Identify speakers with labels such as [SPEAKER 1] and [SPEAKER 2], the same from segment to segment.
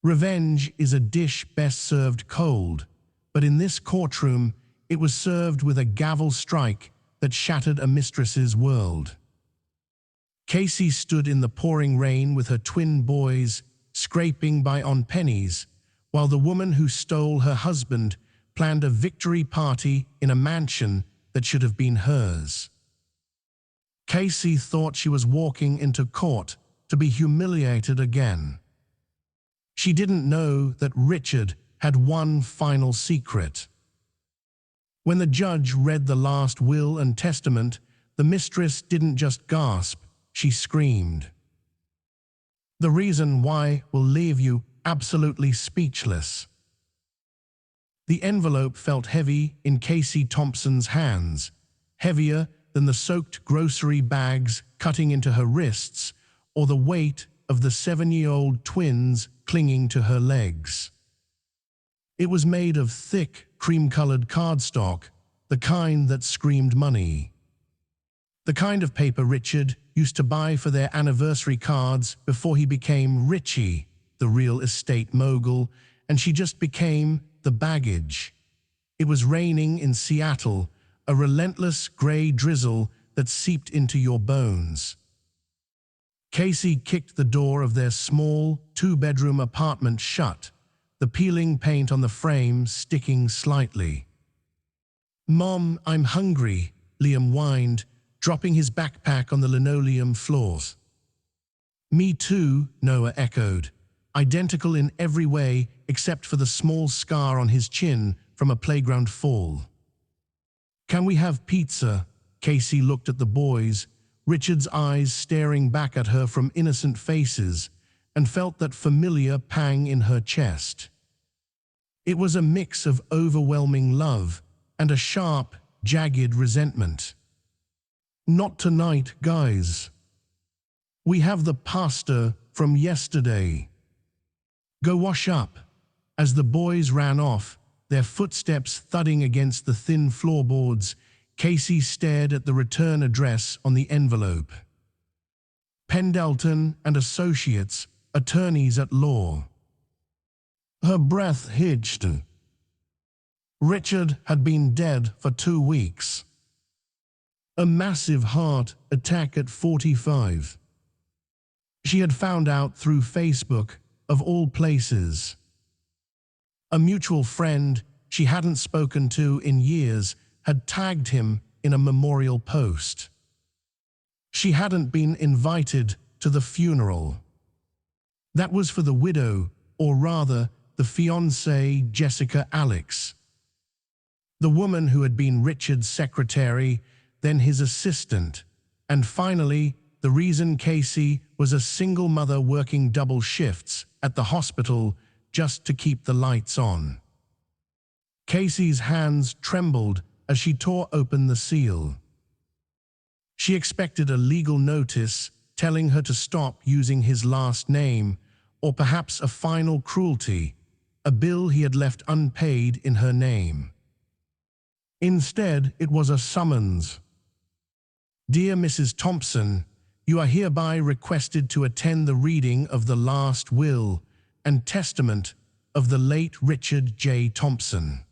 [SPEAKER 1] Revenge is a dish best served cold, but in this courtroom, it was served with a gavel strike that shattered a mistress's world. Casey stood in the pouring rain with her twin boys, scraping by on pennies, while the woman who stole her husband planned a victory party in a mansion that should have been hers. Casey thought she was walking into court to be humiliated again. She didn't know that Richard had one final secret. When the judge read the last will and testament, the mistress didn't just gasp, she screamed. The reason why will leave you absolutely speechless. The envelope felt heavy in Casey Thompson's hands, heavier than the soaked grocery bags cutting into her wrists or the weight of the 7-year-old twins clinging to her legs. It was made of thick, cream-colored cardstock, the kind that screamed money. The kind of paper Richard used to buy for their anniversary cards before he became Richie, the real estate mogul, and she just became the baggage. It was raining in Seattle, a relentless gray drizzle that seeped into your bones. Casey kicked the door of their small, 2-bedroom apartment shut, the peeling paint on the frame sticking slightly. "Mom, I'm hungry," Liam whined, dropping his backpack on the linoleum floors. "Me too," Noah echoed, identical in every way except for the small scar on his chin from a playground fall. "Can we have pizza?" Casey looked at the boys, Richard's eyes staring back at her from innocent faces, and felt that familiar pang in her chest. It was a mix of overwhelming love and a sharp, jagged resentment. "Not tonight, guys. We have the pasta from yesterday. Go wash up." As the boys ran off, their footsteps thudding against the thin floorboards, Casey stared at the return address on the envelope. Pendleton and Associates, attorneys at law. Her breath hitched. Richard had been dead for 2 weeks. A massive heart attack at 45. She had found out through Facebook, of all places. A mutual friend she hadn't spoken to in years had tagged him in a memorial post. She hadn't been invited to the funeral. That was for the widow, or rather, the fiancée Jessica Alex. The woman who had been Richard's secretary, then his assistant, and finally, the reason Casey was a single mother working double shifts at the hospital just to keep the lights on. Casey's hands trembled as she tore open the seal. She expected a legal notice telling her to stop using his last name, or perhaps a final cruelty, a bill he had left unpaid in her name. Instead, it was a summons. "Dear Mrs. Thompson, you are hereby requested to attend the reading of the last will and testament of the late Richard J. Thompson.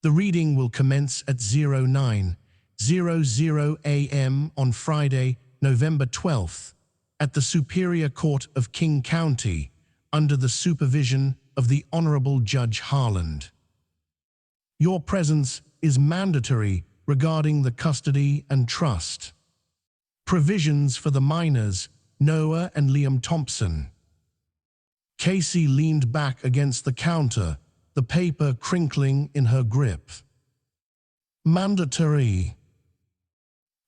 [SPEAKER 1] The reading will commence at 09:00 a.m. on Friday, November 12th, at the Superior Court of King County, under the supervision of the Honorable Judge Harland. Your presence is mandatory regarding the custody and trust. Provisions for the minors, Noah and Liam Thompson." Casey leaned back against the counter, the paper crinkling in her grip. Mandatory.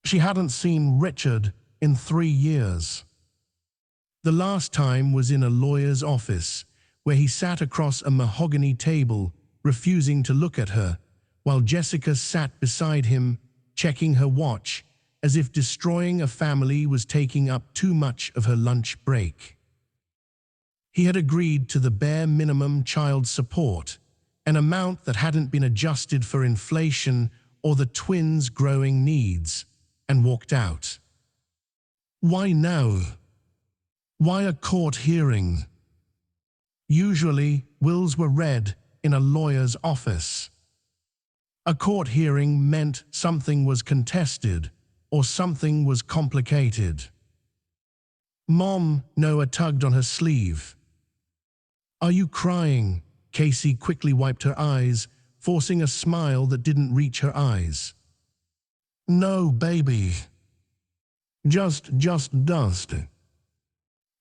[SPEAKER 1] She hadn't seen Richard in 3 years. The last time was in a lawyer's office, where he sat across a mahogany table, refusing to look at her, while Jessica sat beside him, checking her watch, as if destroying a family was taking up too much of her lunch break. He had agreed to the bare minimum child support, an amount that hadn't been adjusted for inflation or the twins' growing needs, and walked out. Why now? Why a court hearing? Usually, wills were read in a lawyer's office. A court hearing meant something was contested or something was complicated. Mom, Noah tugged on her sleeve. Are you crying? Casey quickly wiped her eyes, forcing a smile that didn't reach her eyes. No, baby. Just dust.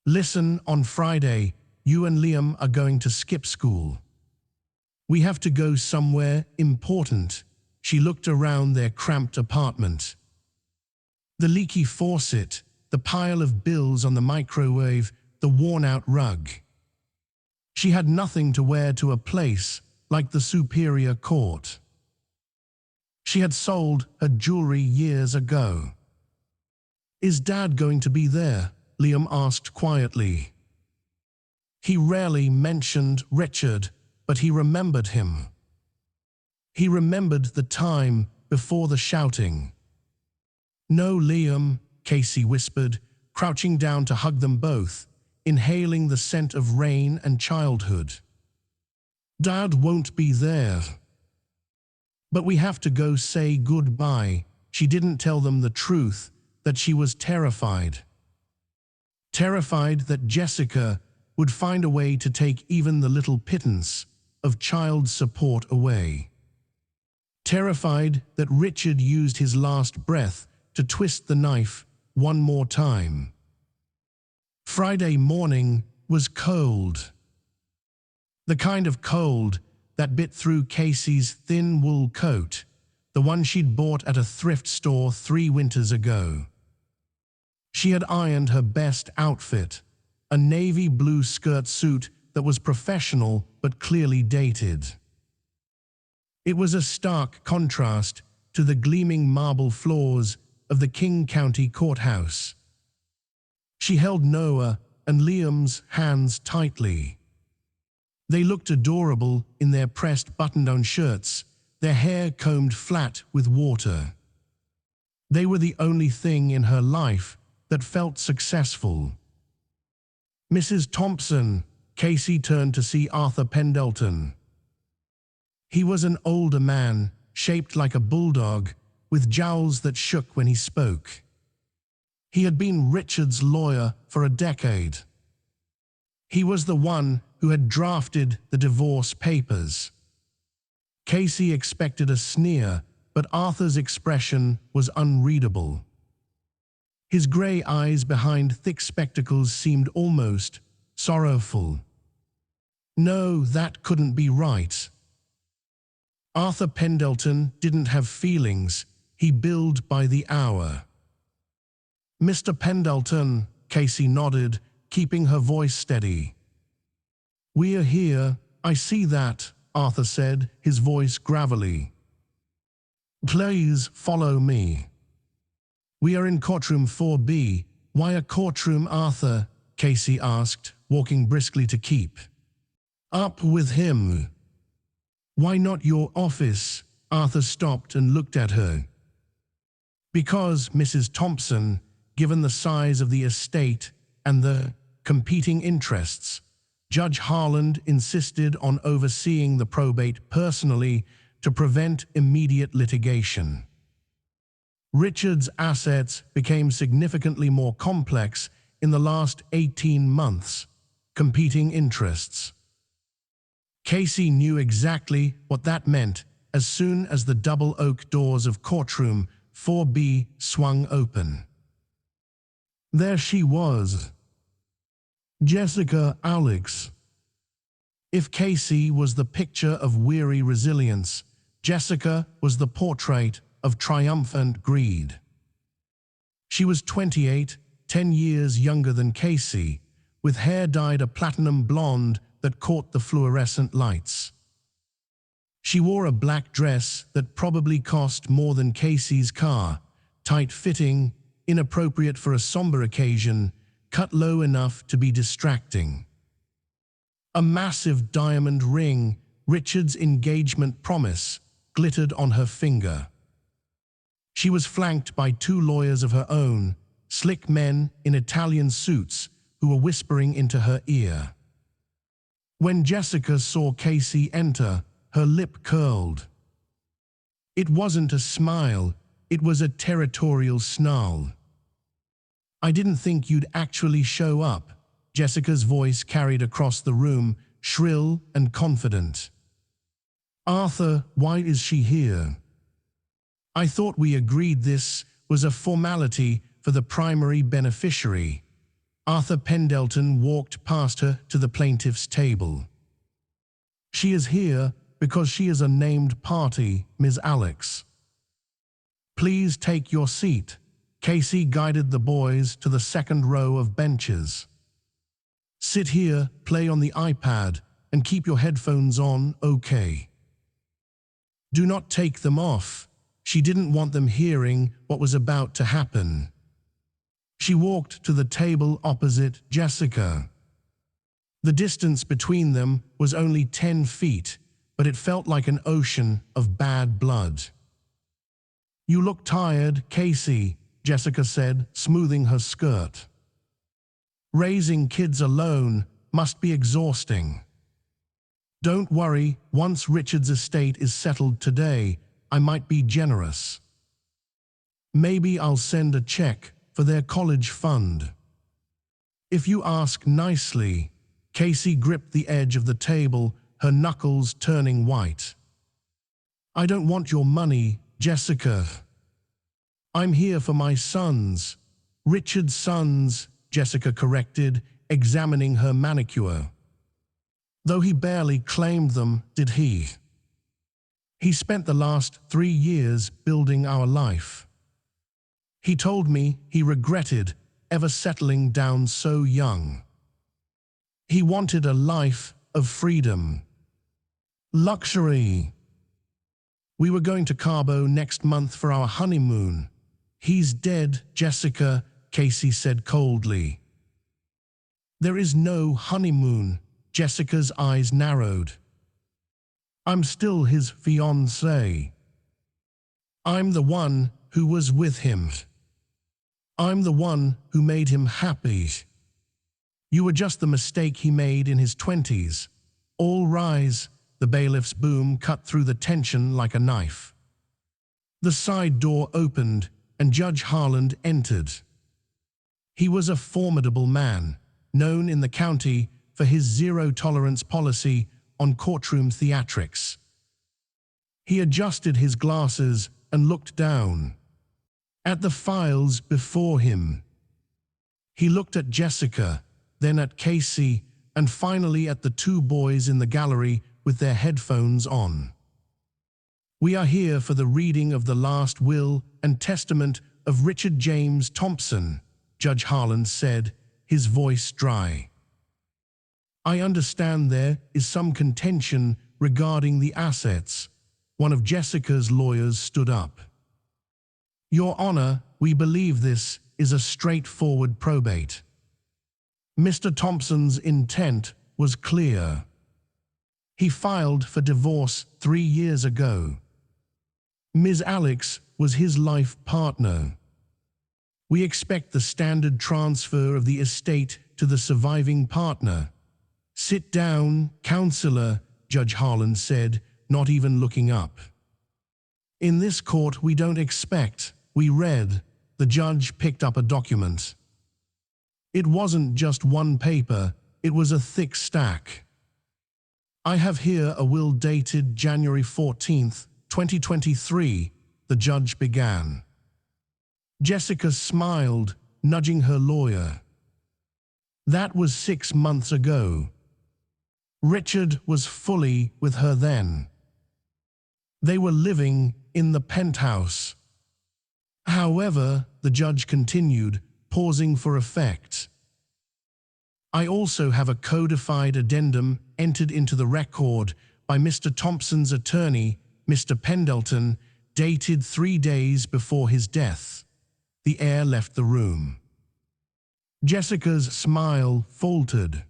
[SPEAKER 1] Listen, on Friday, you and Liam are going to skip school. We have to go somewhere important. She looked around their cramped apartment. The leaky faucet, the pile of bills on the microwave, the worn-out rug. She had nothing to wear to a place like the Superior Court. She had sold her jewelry years ago. Is Dad going to be there? Liam asked quietly. He rarely mentioned Richard, but he remembered him. He remembered the time before the shouting. No, Liam, Casey whispered, crouching down to hug them both, inhaling the scent of rain and childhood. Dad won't be there. But we have to go say goodbye. She didn't tell them the truth, that she was terrified. Terrified that Jessica would find a way to take even the little pittance of child support away. Terrified that Richard used his last breath to twist the knife one more time. Friday morning was cold. The kind of cold that bit through Casey's thin wool coat, the one she'd bought at a thrift store 3 winters ago. She had ironed her best outfit, a navy blue skirt suit that was professional but clearly dated. It was a stark contrast to the gleaming marble floors of the King County Courthouse. She held Noah and Liam's hands tightly. They looked adorable in their pressed button-down shirts, their hair combed flat with water. They were the only thing in her life that felt successful. Mrs. Thompson, Casey turned to see Arthur Pendleton. He was an older man, shaped like a bulldog, with jowls that shook when he spoke. He had been Richard's lawyer for a decade. He was the one who had drafted the divorce papers. Casey expected a sneer, but Arthur's expression was unreadable. His grey eyes behind thick spectacles seemed almost sorrowful. No, that couldn't be right. Arthur Pendleton didn't have feelings. He billed by the hour. Mr. Pendleton, Casey nodded, keeping her voice steady. We're here, I see that, Arthur said, his voice gravelly. Please follow me. We are in courtroom 4B. Why a courtroom, Arthur? Casey asked, walking briskly to keep up with him. Why not your office? Arthur stopped and looked at her. Because, Mrs. Thompson, given the size of the estate and the competing interests, Judge Harland insisted on overseeing the probate personally to prevent immediate litigation. Richard's assets became significantly more complex in the last 18 months, competing interests. Casey knew exactly what that meant as soon as the double oak doors of courtroom 4B swung open. There she was. Jessica Alex. If Casey was the picture of weary resilience, Jessica was the portrait of triumphant greed. She was 28, 10 years younger than Casey, with hair dyed a platinum blonde that caught the fluorescent lights. She wore a black dress that probably cost more than Casey's car, tight-fitting, inappropriate for a somber occasion, cut low enough to be distracting. A massive diamond ring, Richard's engagement promise, glittered on her finger. She was flanked by 2 lawyers of her own, slick men in Italian suits who were whispering into her ear. When Jessica saw Casey enter, her lip curled. It wasn't a smile, it was a territorial snarl. "I didn't think you'd actually show up," Jessica's voice carried across the room, shrill and confident. "Arthur, why is she here? I thought we agreed this was a formality for the primary beneficiary." Arthur Pendleton walked past her to the plaintiff's table. "She is here because she is a named party, Ms. Alex." "Please take your seat." Casey guided the boys to the second row of benches. "Sit here, play on the iPad, and keep your headphones on, okay? Do not take them off." She didn't want them hearing what was about to happen. She walked to the table opposite Jessica. The distance between them was only 10 feet, but it felt like an ocean of bad blood. "You look tired, Casey," Jessica said, smoothing her skirt. "Raising kids alone must be exhausting." "Don't worry, once Richard's estate is settled today, I might be generous. Maybe I'll send a check for their college fund." "If you ask nicely." Casey gripped the edge of the table, her knuckles turning white. "I don't want your money, Jessica. I'm here for my sons." "Richard's sons," Jessica corrected, examining her manicure. "Though he barely claimed them, did he? He spent the last 3 years building our life. He told me he regretted ever settling down so young. He wanted a life of freedom. Luxury. We were going to Cabo next month for our honeymoon." "He's dead, Jessica," Casey said coldly. "There is no honeymoon." Jessica's eyes narrowed. "I'm still his fiancée. I'm the one who was with him. I'm the one who made him happy. You were just the mistake he made in his 20s. All rise." The bailiff's boom cut through the tension like a knife. The side door opened and Judge Harland entered. He was a formidable man, known in the county for his zero-tolerance policy on courtroom theatrics. He adjusted his glasses and looked down at the files before him. He looked at Jessica, then at Casey, and finally at the 2 boys in the gallery with their headphones on. "We are here for the reading of the last will and testament of Richard James Thompson," Judge Harland said, his voice dry. "I understand there is some contention regarding the assets." One of Jessica's lawyers stood up. "Your Honor, we believe this is a straightforward probate. Mr. Thompson's intent was clear. He filed for divorce 3 years ago. Ms. Alex was his life partner. We expect the standard transfer of the estate to the surviving partner." "Sit down, counselor," Judge Harland said, not even looking up. "In this court we don't expect." We read. The judge picked up a document. It wasn't just one paper, it was a thick stack. "I have here a will dated January 14th, 2023, the judge began. Jessica smiled, nudging her lawyer. "That was 6 months ago. Richard was fully with her then. They were living in the penthouse." "However," the judge continued, pausing for effect, "I also have a codified addendum entered into the record by Mr. Thompson's attorney, Mr. Pendleton, dated 3 days before his death." The heir left the room. Jessica's smile faltered.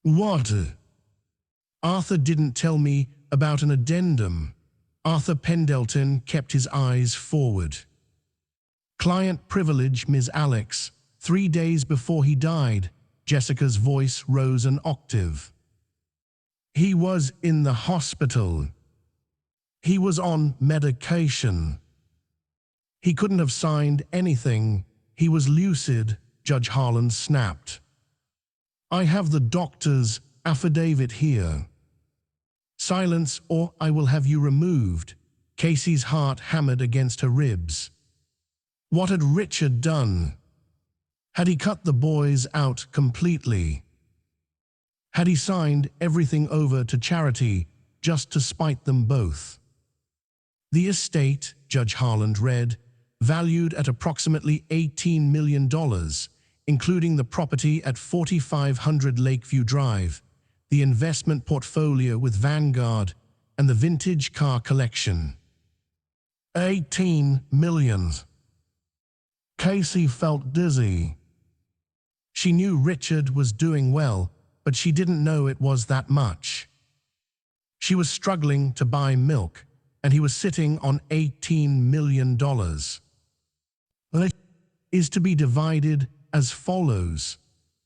[SPEAKER 1] "What? Arthur didn't tell me about an addendum." Arthur Pendleton kept his eyes forward. "Client privilege, Ms. Alex. 3 days before he died." Jessica's voice rose an octave. He was in the hospital. He was on medication. He couldn't have signed anything. He was lucid, Judge Harland snapped. I have the doctor's affidavit here. Silence or I will have you removed. Casey's heart hammered against her ribs. What had Richard done? Had he cut the boys out completely? Had he signed everything over to charity just to spite them both? The estate, Judge Harland read, valued at approximately $18 million, including the property at 4500 Lakeview Drive, the investment portfolio with Vanguard, and the vintage car collection. 18 million. Casey felt dizzy. She knew Richard was doing well, but she didn't know it was that much. She was struggling to buy milk, and he was sitting on $18 million. It is to be divided as follows.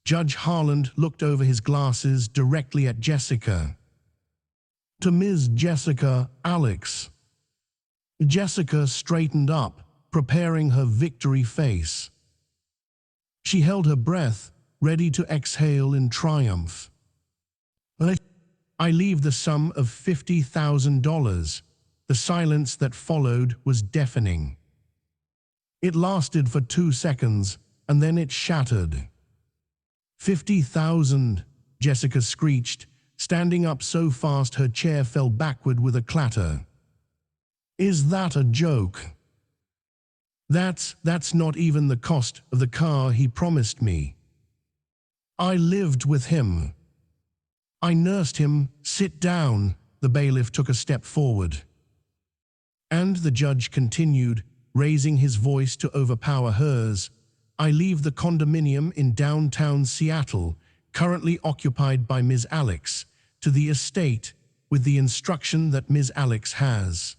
[SPEAKER 1] Judge Harland looked over his glasses directly at Jessica. To Ms. Jessica Alex. Jessica straightened up, preparing her victory face. She held her breath, ready to exhale in triumph. I leave the sum of $50,000. The silence that followed was deafening. It lasted for 2 seconds, and then it shattered. 50,000, Jessica screeched, standing up so fast her chair fell backward with a clatter. Is that a joke? That's not even the cost of the car he promised me. I lived with him. I nursed him. Sit down. The bailiff took a step forward. And the judge continued, raising his voice to overpower hers. I leave the condominium in downtown Seattle, currently occupied by Ms. Alex, to the estate with the instruction that Ms. Alex has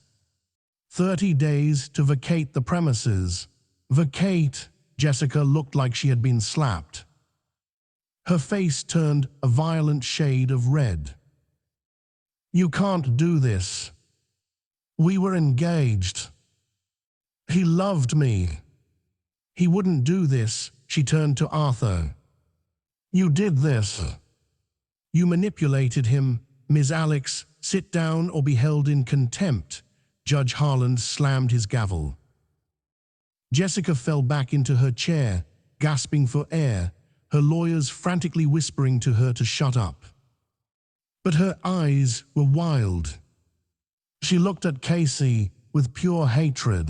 [SPEAKER 1] 30 days to vacate the premises. Vacate? Jessica looked like she had been slapped. Her face turned a violent shade of red. You can't do this. We were engaged. He loved me. He wouldn't do this, she turned to Arthur. You did this. You manipulated him. Ms. Alex, sit down or be held in contempt. Judge Harland slammed his gavel. Jessica fell back into her chair, gasping for air, her lawyers frantically whispering to her to shut up. But her eyes were wild. She looked at Casey with pure hatred.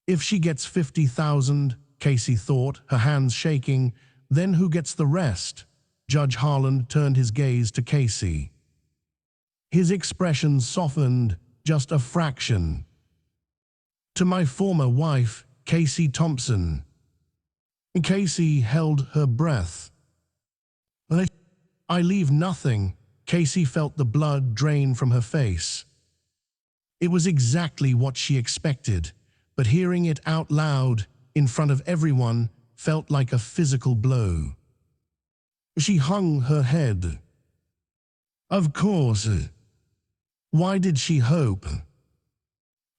[SPEAKER 1] If she gets 50,000, Casey thought, her hands shaking, then who gets the rest? Judge Harland turned his gaze to Casey. His expression softened just a fraction. To my former wife, Casey Thompson. Casey held her breath. I leave nothing. Casey felt the blood drain from her face. It was exactly what she expected, but hearing it out loud, in front of everyone, felt like a physical blow. She hung her head. Of course. Why did she hope?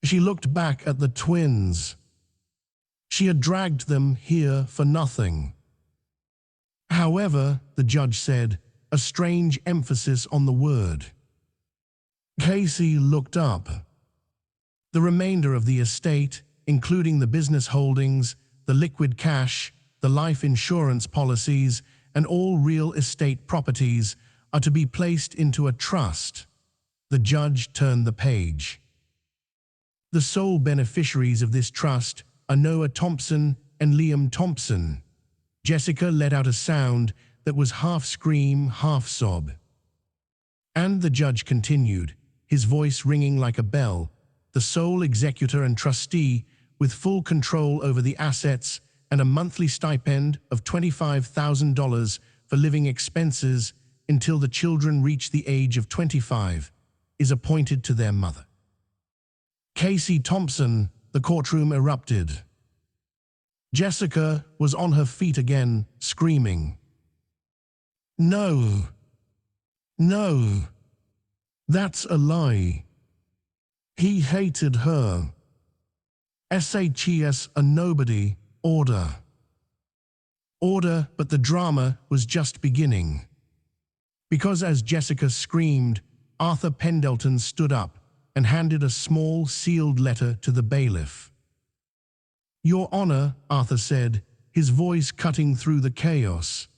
[SPEAKER 1] She looked back at the twins. She had dragged them here for nothing. However, the judge said, a strange emphasis on the word. Casey looked up. The remainder of the estate, including the business holdings, the liquid cash, the life insurance policies, and all real estate properties, are to be placed into a trust. The judge turned the page. The sole beneficiaries of this trust are Noah Thompson and Liam Thompson. Jessica let out a sound that was half scream, half sob. And the judge continued, his voice ringing like a bell, the sole executor and trustee with full control over the assets and a monthly stipend of $25,000 for living expenses until the children reach the age of 25, is appointed to their mother. Casey Thompson, the courtroom erupted. Jessica was on her feet again, screaming. No. No, that's a lie. He hated her. SHES a nobody, order. Order, but the drama was just beginning. Because as Jessica screamed, Arthur Pendleton stood up and handed a small sealed letter to the bailiff. Your Honor, Arthur said, his voice cutting through the chaos.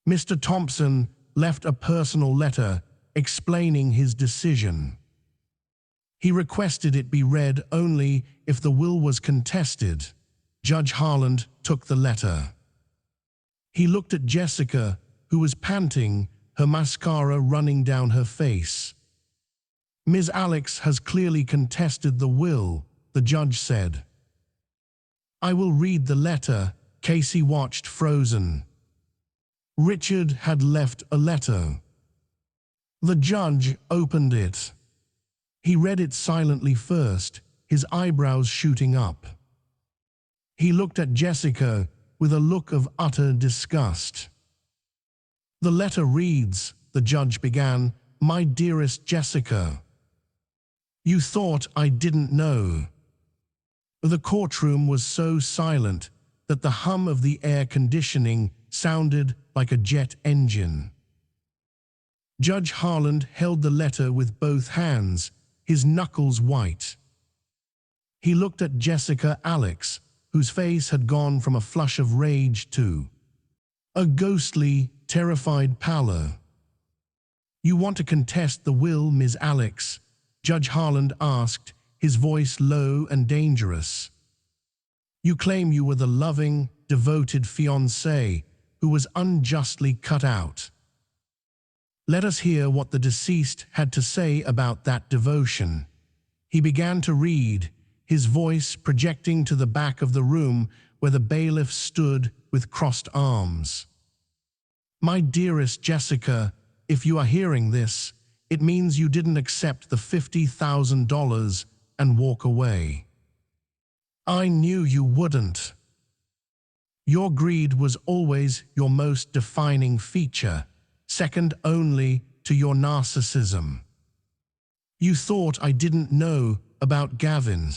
[SPEAKER 1] Mr. Thompson left a personal letter explaining his decision. He requested it be read only if the will was contested. Judge Harland took the letter. He looked at Jessica, who was panting, her mascara running down her face. Ms. Alex has clearly contested the will, the judge said. I will read the letter, Casey watched frozen. Richard had left a letter. The judge opened it. He read it silently first, his eyebrows shooting up. He looked at Jessica with a look of utter disgust. The letter reads, the judge began, My dearest Jessica. You thought I didn't know. The courtroom was so silent that the hum of the air conditioning sounded like a jet engine. Judge Harland held the letter with both hands, his knuckles white. He looked at Jessica Alex, whose face had gone from a flush of rage to a ghostly, terrified pallor. You want to contest the will, Ms. Alex? Judge Harland asked, his voice low and dangerous. You claim you were the loving, devoted fiancé who was unjustly cut out. Let us hear what the deceased had to say about that devotion. He began to read, his voice projecting to the back of the room where the bailiff stood with crossed arms. My dearest Jessica, if you are hearing this, it means you didn't accept the $50,000 and walk away. I knew you wouldn't. Your greed was always your most defining feature, second only to your narcissism. You thought I didn't know about Gavin.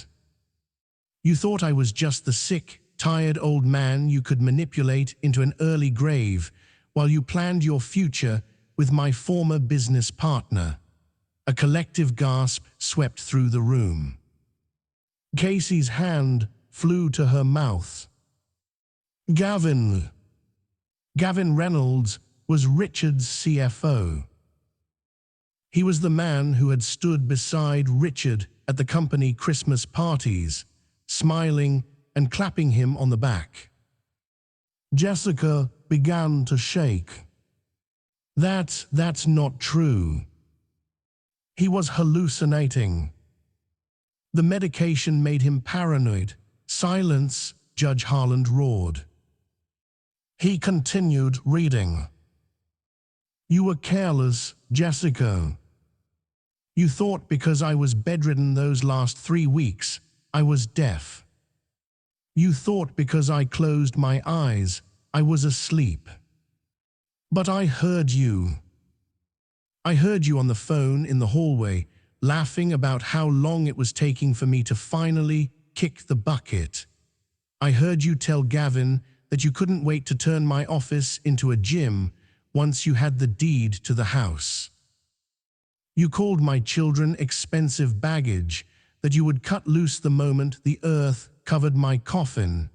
[SPEAKER 1] You thought I was just the sick, tired old man you could manipulate into an early grave while you planned your future with my former business partner. A collective gasp swept through the room. Casey's hand flew to her mouth. Gavin Reynolds was Richard's CFO. He was the man who had stood beside Richard at the company Christmas parties, smiling and clapping him on the back. Jessica began to shake. That's not true. He was hallucinating. The medication made him paranoid. Silence, Judge Harland roared. He continued reading. You were careless, Jessica. You thought because I was bedridden those last 3 weeks, I was deaf. You thought because I closed my eyes, I was asleep. But I heard you. I heard you on the phone in the hallway, laughing about how long it was taking for me to finally kick the bucket. I heard you tell Gavin that you couldn't wait to turn my office into a gym once you had the deed to the house. You called my children expensive baggage that you would cut loose the moment the earth covered my coffin.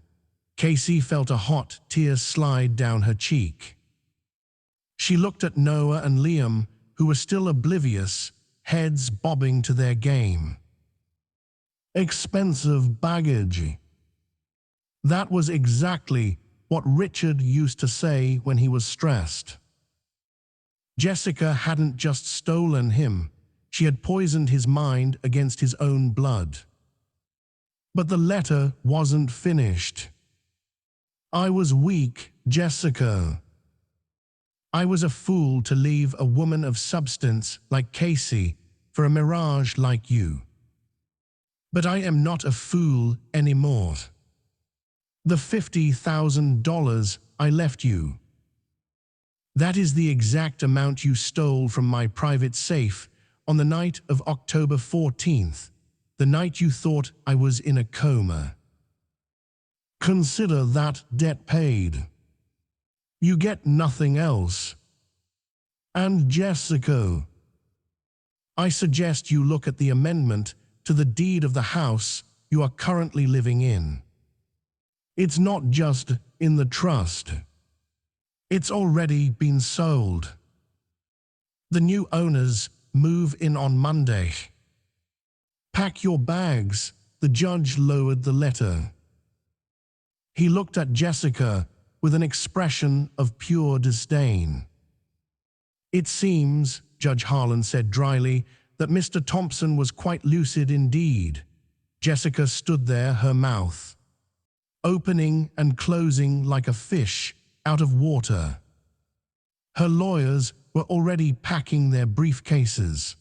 [SPEAKER 1] Casey felt a hot tear slide down her cheek. She looked at Noah and Liam, who were still oblivious, heads bobbing to their game. Expensive baggage. That was exactly what Richard used to say when he was stressed. Jessica hadn't just stolen him, she had poisoned his mind against his own blood. But the letter wasn't finished. I was weak, Jessica. I was a fool to leave a woman of substance like Casey for a mirage like you. But I am not a fool anymore. The $50,000 I left you. That is the exact amount you stole from my private safe on the night of October 14th, the night you thought I was in a coma. Consider that debt paid. You get nothing else. And Jessica, I suggest you look at the amendment to the deed of the house you are currently living in. It's not just in the trust. It's already been sold. The new owners move in on Monday. Pack your bags, the judge lowered the letter. He looked at Jessica with an expression of pure disdain. It seems, Judge Harland said dryly, that Mr. Thompson was quite lucid indeed. Jessica stood there, her mouth opening and closing like a fish out of water. Her lawyers were already packing their briefcases.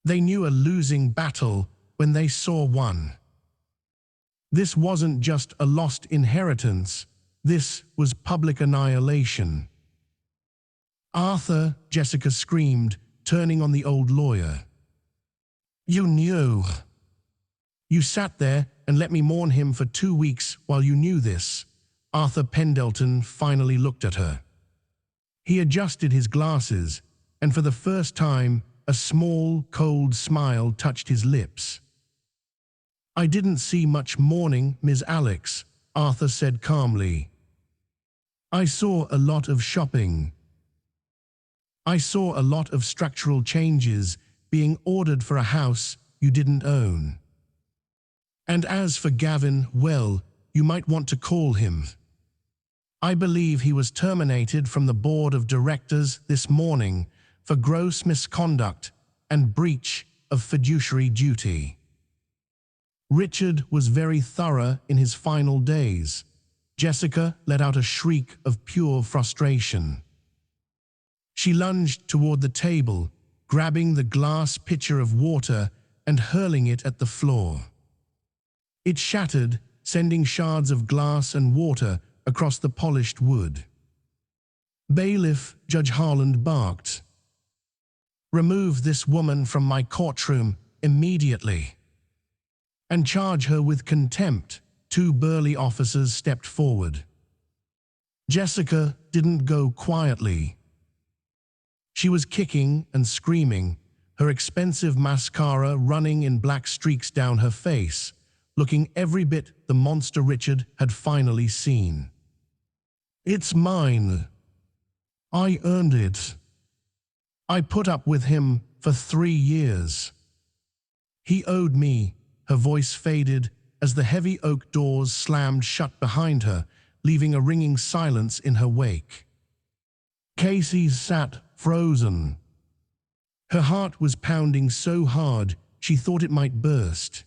[SPEAKER 1] They knew a losing battle when they saw one. This wasn't just a lost inheritance, this was public annihilation. Arthur, Jessica screamed, turning on the old lawyer. You knew. You sat there and let me mourn him for 2 weeks while you knew this. Arthur Pendleton finally looked at her. He adjusted his glasses, and for the first time, a small, cold smile touched his lips. I didn't see much mourning, Ms. Alex, Arthur said calmly. I saw a lot of shopping. I saw a lot of structural changes being ordered for a house you didn't own. And as for Gavin, well, you might want to call him. I believe he was terminated from the board of directors this morning for gross misconduct and breach of fiduciary duty. Richard was very thorough in his final days. Jessica let out a shriek of pure frustration. She lunged toward the table, grabbing the glass pitcher of water and hurling it at the floor. It shattered, sending shards of glass and water across the polished wood. Bailiff, Judge Harland barked. Remove this woman from my courtroom immediately. And charge her with contempt. 2 burly officers stepped forward. Jessica didn't go quietly. She was kicking and screaming, her expensive mascara running in black streaks down her face, looking every bit the monster Richard had finally seen. It's mine. I earned it. I put up with him for 3 years. He owed me. Her voice faded as the heavy oak doors slammed shut behind her, leaving a ringing silence in her wake. Casey sat frozen. Her heart was pounding so hard she thought it might burst.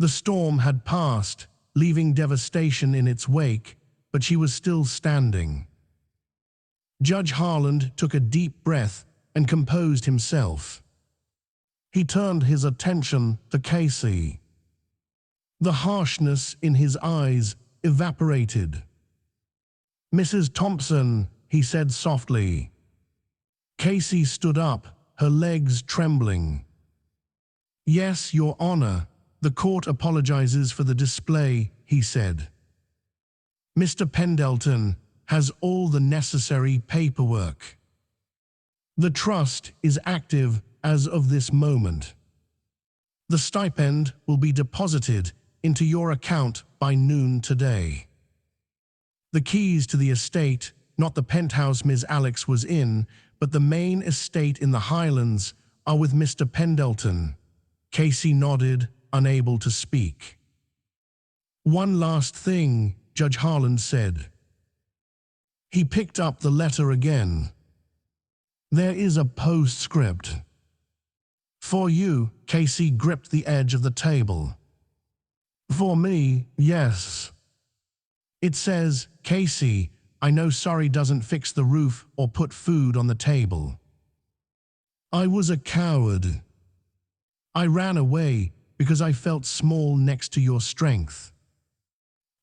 [SPEAKER 1] The storm had passed, leaving devastation in its wake, but she was still standing. Judge Harland took a deep breath and composed himself. He turned his attention to Casey. The harshness in his eyes evaporated. Mrs. Thompson, he said softly. Casey stood up, her legs trembling. Yes, Your Honor, the court apologizes for the display, he said. Mr. Pendleton has all the necessary paperwork. The trust is active as of this moment. The stipend will be deposited into your account by noon today. The keys to the estate, not the penthouse Ms. Alex was in, but the main estate in the Highlands, are with Mr. Pendleton. Casey nodded, unable to speak. One last thing, Judge Harland said. He picked up the letter again. There is a postscript. For you, Casey gripped the edge of the table. For me, yes. It says, Casey, I know sorry doesn't fix the roof or put food on the table. I was a coward. I ran away because I felt small next to your strength.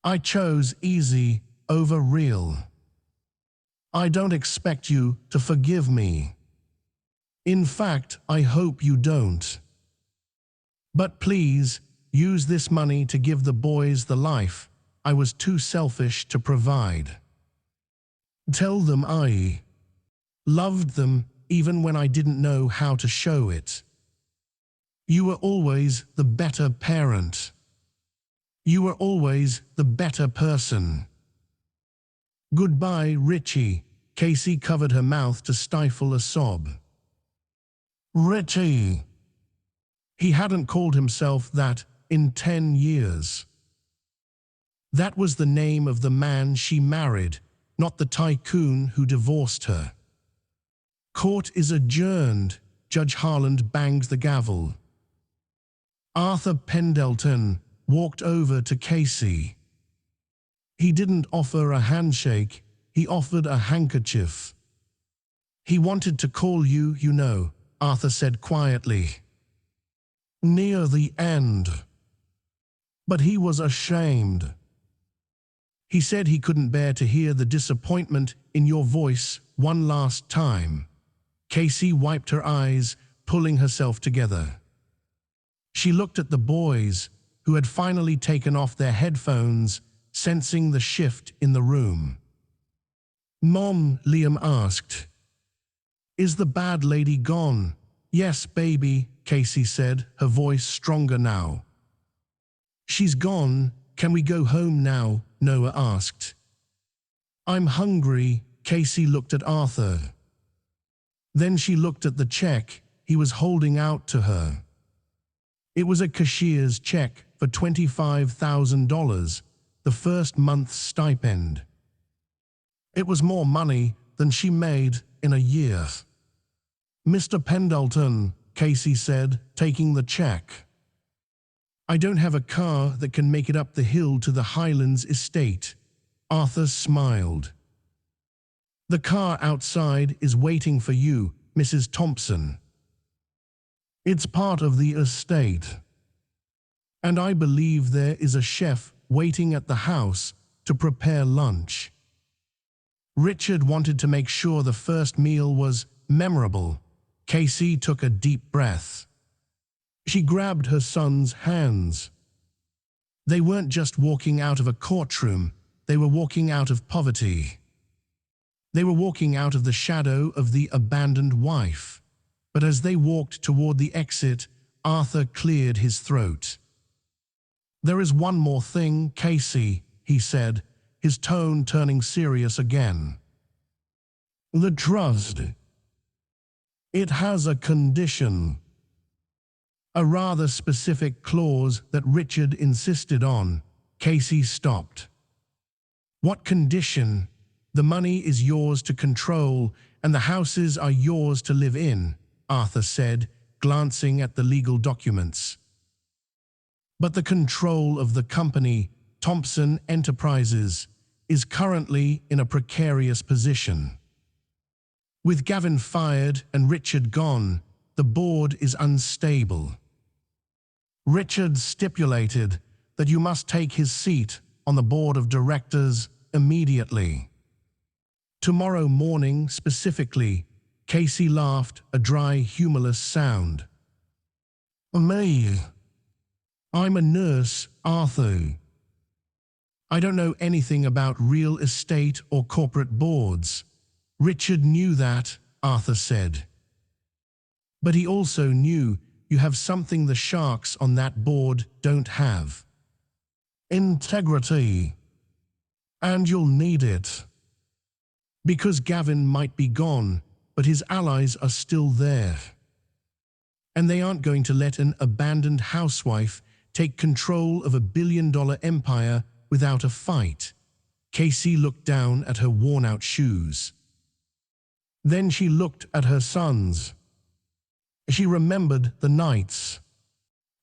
[SPEAKER 1] I chose easy over real. I don't expect you to forgive me. In fact, I hope you don't. But please, use this money to give the boys the life I was too selfish to provide. Tell them I loved them even when I didn't know how to show it. You were always the better parent. You were always the better person. Goodbye, Richie. Casey covered her mouth to stifle a sob. Richie. He hadn't called himself that in 10 years. That was the name of the man she married, not the tycoon who divorced her. Court is adjourned. Judge Harland banged the gavel. Arthur Pendleton walked over to Casey. He didn't offer a handshake, he offered a handkerchief. He wanted to call you, you know, Arthur said quietly. Near the end. But he was ashamed. He said he couldn't bear to hear the disappointment in your voice one last time. Casey wiped her eyes, pulling herself together. She looked at the boys, who had finally taken off their headphones, sensing the shift in the room. Mom, Liam asked. Is the bad lady gone? Yes, baby, Casey said, her voice stronger now. She's gone. Can we go home now? Noah asked. I'm hungry. Casey looked at Arthur. Then she looked at the check he was holding out to her. It was a cashier's check for $25,000, the first month's stipend. It was more money than she made in a year. Mr. Pendleton, Casey said, taking the check. I don't have a car that can make it up the hill to the Highlands estate. Arthur smiled. The car outside is waiting for you, Mrs. Thompson. It's part of the estate. And I believe there is a chef waiting at the house to prepare lunch. Richard wanted to make sure the first meal was memorable. Casey took a deep breath. She grabbed her son's hands. They weren't just walking out of a courtroom, they were walking out of poverty. They were walking out of the shadow of the abandoned wife. But as they walked toward the exit, Arthur cleared his throat. There is one more thing, Casey, he said, his tone turning serious again. The trust. It has a condition. A rather specific clause that Richard insisted on. Casey stopped. What condition? The money is yours to control, and the houses are yours to live in, Arthur said, glancing at the legal documents. But the control of the company, Thompson Enterprises, is currently in a precarious position. With Gavin fired and Richard gone, the board is unstable. Richard stipulated that you must take his seat on the board of directors immediately. Tomorrow morning, specifically, Casey laughed, a dry, humorless sound. Me? I'm a nurse, Arthur. I don't know anything about real estate or corporate boards. Richard knew that, Arthur said. But he also knew you have something the sharks on that board don't have. Integrity. And you'll need it. Because Gavin might be gone, but his allies are still there. And they aren't going to let an abandoned housewife take control of $1 billion empire without a fight. Casey looked down at her worn-out shoes. Then she looked at her sons. She remembered the nights.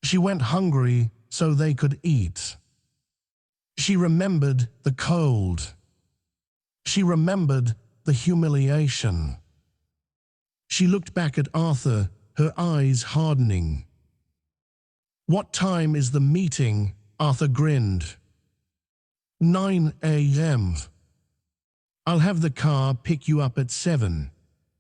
[SPEAKER 1] She went hungry so they could eat. She remembered the cold. She remembered the humiliation. She looked back at Arthur, her eyes hardening. What time is the meeting? Arthur grinned. 9 a.m. I'll have the car pick you up at 7.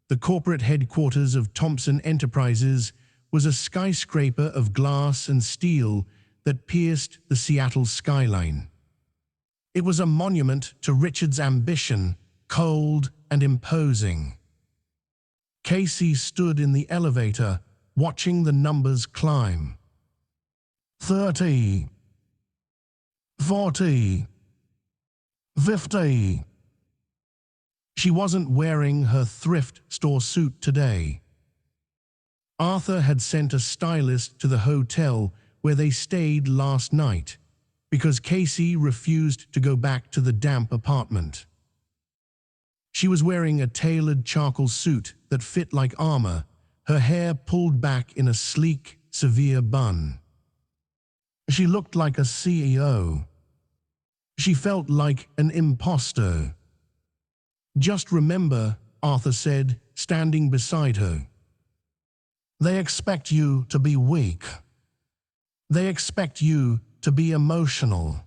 [SPEAKER 1] The corporate headquarters of Thompson Enterprises was a skyscraper of glass and steel that pierced the Seattle skyline. It was a monument to Richard's ambition, cold and imposing. Casey stood in the elevator, watching the numbers climb. 30, 40, 50. She wasn't wearing her thrift store suit today. Arthur had sent a stylist to the hotel where they stayed last night because Casey refused to go back to the damp apartment. She was wearing a tailored charcoal suit that fit like armor, her hair pulled back in a sleek, severe bun. She looked like a CEO. She felt like an imposter. Just remember, Arthur said, standing beside her. They expect you to be weak. They expect you to be emotional.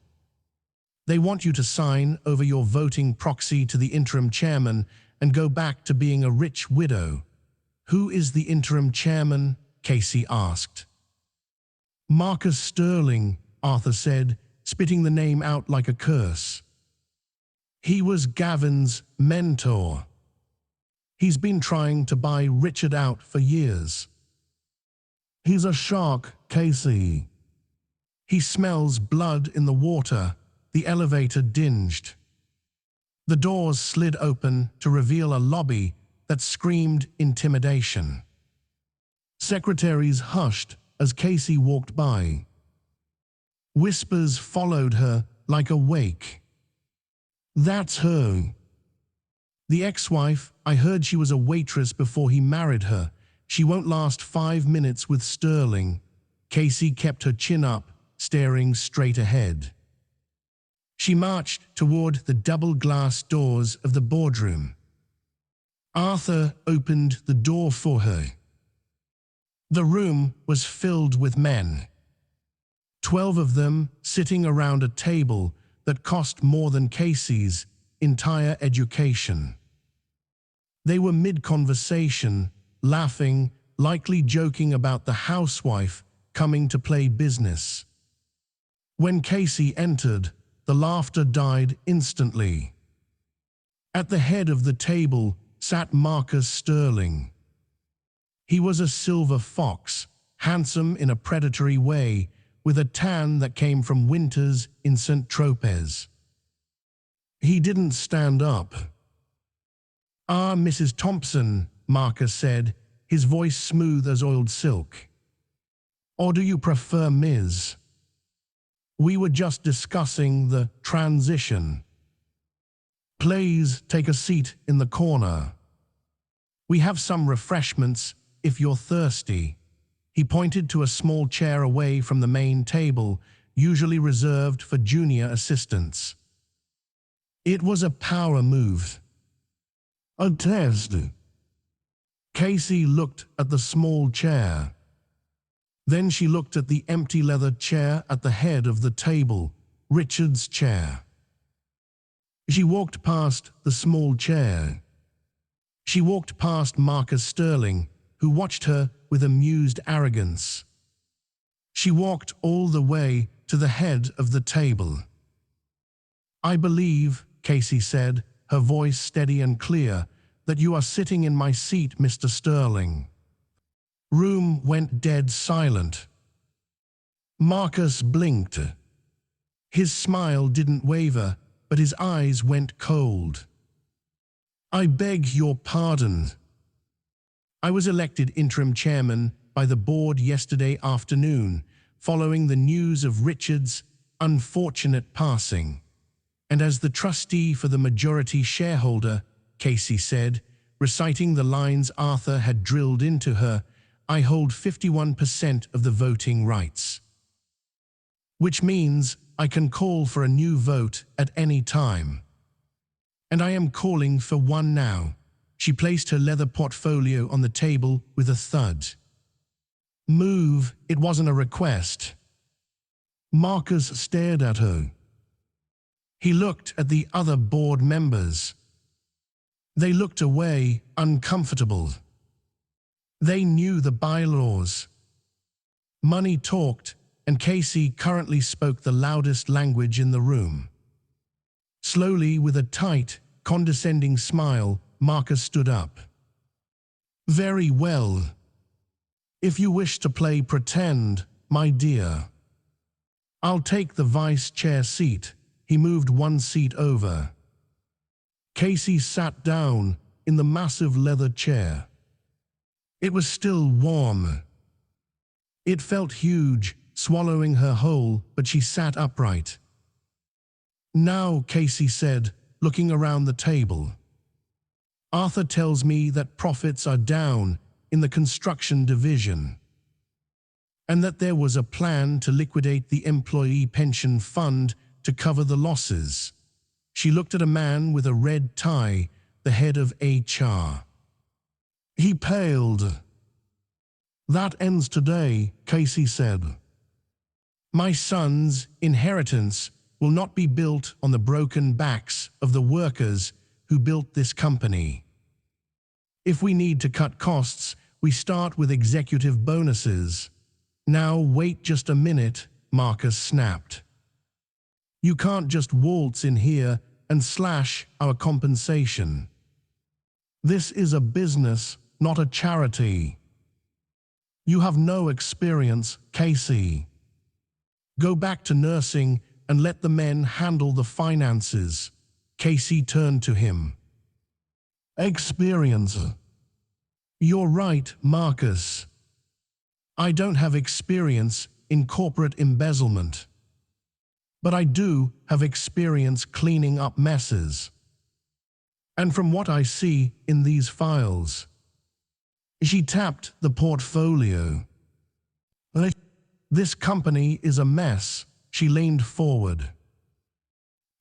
[SPEAKER 1] They want you to sign over your voting proxy to the interim chairman and go back to being a rich widow. Who is the interim chairman? Casey asked. Marcus Sterling, Arthur said, spitting the name out like a curse. He was Gavin's mentor. He's been trying to buy Richard out for years. He's a shark, Casey. He smells blood in the water. The elevator dinged. The doors slid open to reveal a lobby that screamed intimidation. Secretaries hushed as Casey walked by. Whispers followed her like a wake. That's her. The ex-wife, I heard she was a waitress before he married her. She won't last 5 minutes with Sterling. Casey kept her chin up, staring straight ahead. She marched toward the double-glass doors of the boardroom. Arthur opened the door for her. The room was filled with men. 12 of them sitting around a table that cost more than Casey's entire education. They were mid-conversation, laughing, likely joking about the housewife coming to play business. When Casey entered, the laughter died instantly. At the head of the table sat Marcus Sterling. He was a silver fox, handsome in a predatory way, with a tan that came from winters in St. Tropez. He didn't stand up. "Ah, Mrs. Thompson," Marcus said, his voice smooth as oiled silk. "Or do you prefer Ms.? We were just discussing the transition. Please take a seat in the corner. We have some refreshments if you're thirsty." He pointed to a small chair away from the main table, usually reserved for junior assistants. It was a power move. "A test." Casey looked at the small chair. Then she looked at the empty leather chair at the head of the table, Richard's chair. She walked past the small chair. She walked past Marcus Sterling, who watched her with amused arrogance. She walked all the way to the head of the table. "I believe," Casey said, her voice steady and clear, "that you are sitting in my seat, Mr. Sterling." Room went dead silent. Marcus blinked. His smile didn't waver, but his eyes went cold. "I beg your pardon. I was elected interim chairman by the board yesterday afternoon, following the news of Richard's unfortunate passing. And as the trustee for the majority shareholder," Casey said, reciting the lines Arthur had drilled into her, "I hold 51% of the voting rights. Which means I can call for a new vote at any time. And I am calling for one now." She placed her leather portfolio on the table with a thud. "Move, it wasn't a request." Marcus stared at her. He looked at the other board members. They looked away, uncomfortable. They knew the bylaws. Money talked, and Casey currently spoke the loudest language in the room. Slowly, with a tight, condescending smile, Marcus stood up. Very well. If you wish to play pretend, my dear. I'll take the vice chair seat. He moved one seat over. Casey sat down in the massive leather chair. It was still warm. It felt huge, swallowing her whole, but she sat upright. Now, Casey said, looking around the table. Arthur tells me that profits are down in the construction division, and that there was a plan to liquidate the employee pension fund to cover the losses. She looked at a man with a red tie, the head of HR. He paled. That ends today, Casey said. My son's inheritance will not be built on the broken backs of the workers who built this company. If we need to cut costs, we start with executive bonuses. Now wait just a minute, Marcus snapped. You can't just waltz in here and slash our compensation. This is a business, not a charity. You have no experience, Casey. Go back to nursing and let the men handle the finances. Casey turned to him. Experience. You're right, Marcus. I don't have experience in corporate embezzlement, but I do have experience cleaning up messes. And from what I see in these files, she tapped the portfolio. This company is a mess. She leaned forward.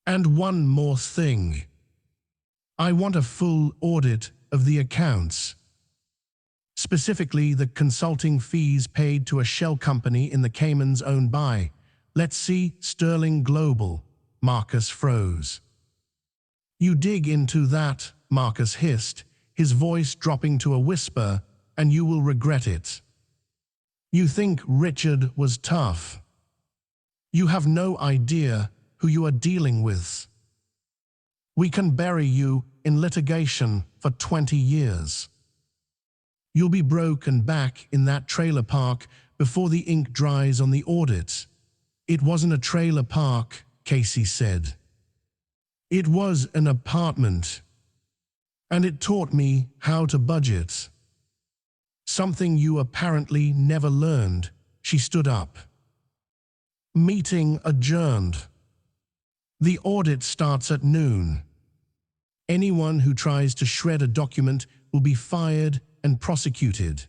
[SPEAKER 1] And one more thing. I want a full audit of the accounts. Specifically, the consulting fees paid to a shell company in the Caymans owned by, let's see, Sterling Global. Marcus froze. You dig into that, Marcus hissed, his voice dropping to a whisper, and you will regret it. You think Richard was tough. You have no idea who you are dealing with. We can bury you in litigation for 20 years. You'll be broken back in that trailer park before the ink dries on the audit. It wasn't a trailer park, Casey said. It was an apartment. And it taught me how to budget. Something you apparently never learned. She stood up. Meeting adjourned. The audit starts at noon. Anyone who tries to shred a document will be fired and prosecuted.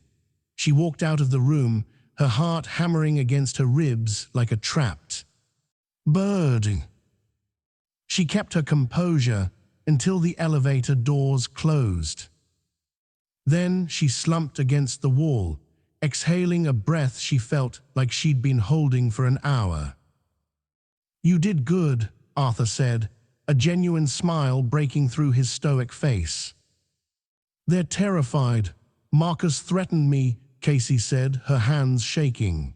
[SPEAKER 1] She walked out of the room, her heart hammering against her ribs like a trapped bird. She kept her composure until the elevator doors closed. Then she slumped against the wall, exhaling a breath she felt like she'd been holding for an hour. You did good, Arthur said, a genuine smile breaking through his stoic face. They're terrified. Marcus threatened me, Casey said, her hands shaking.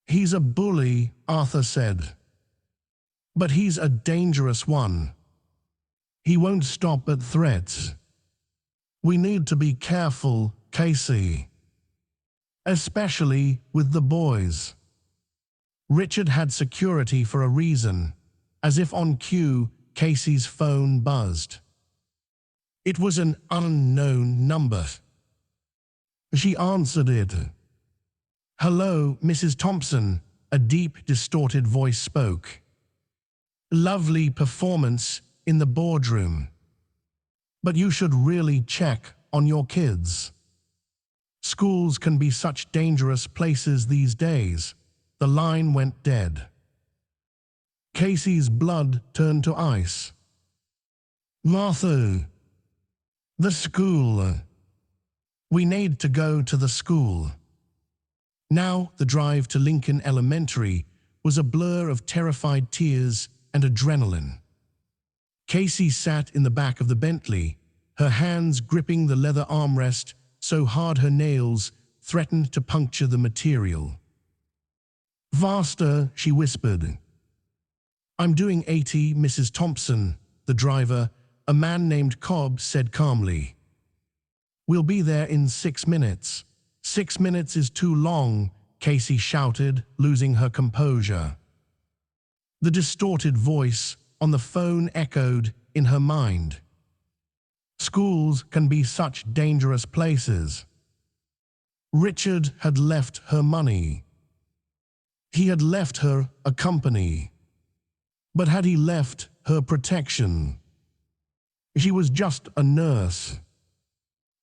[SPEAKER 1] He's a bully, Arthur said. But he's a dangerous one. He won't stop at threats. We need to be careful, Casey. Especially with the boys. Richard had security for a reason. As if on cue, Casey's phone buzzed. It was an unknown number. She answered it. Hello, Mrs. Thompson, a deep, distorted voice spoke. Lovely performance in the boardroom. But you should really check on your kids. Schools can be such dangerous places these days. The line went dead. Casey's blood turned to ice. Martha. The school. We need to go to the school. Now the drive to Lincoln Elementary was a blur of terrified tears and adrenaline. Casey sat in the back of the Bentley, her hands gripping the leather armrest so hard her nails threatened to puncture the material. "Faster," she whispered. "I'm doing 80, Mrs. Thompson," the driver, a man named Cobb, said calmly. "We'll be there in 6 minutes. 6 minutes is too long," Casey shouted, losing her composure. The distorted voice on the phone echoed in her mind. Schools can be such dangerous places. Richard had left her money. He had left her a company. But had he left her protection? She was just a nurse.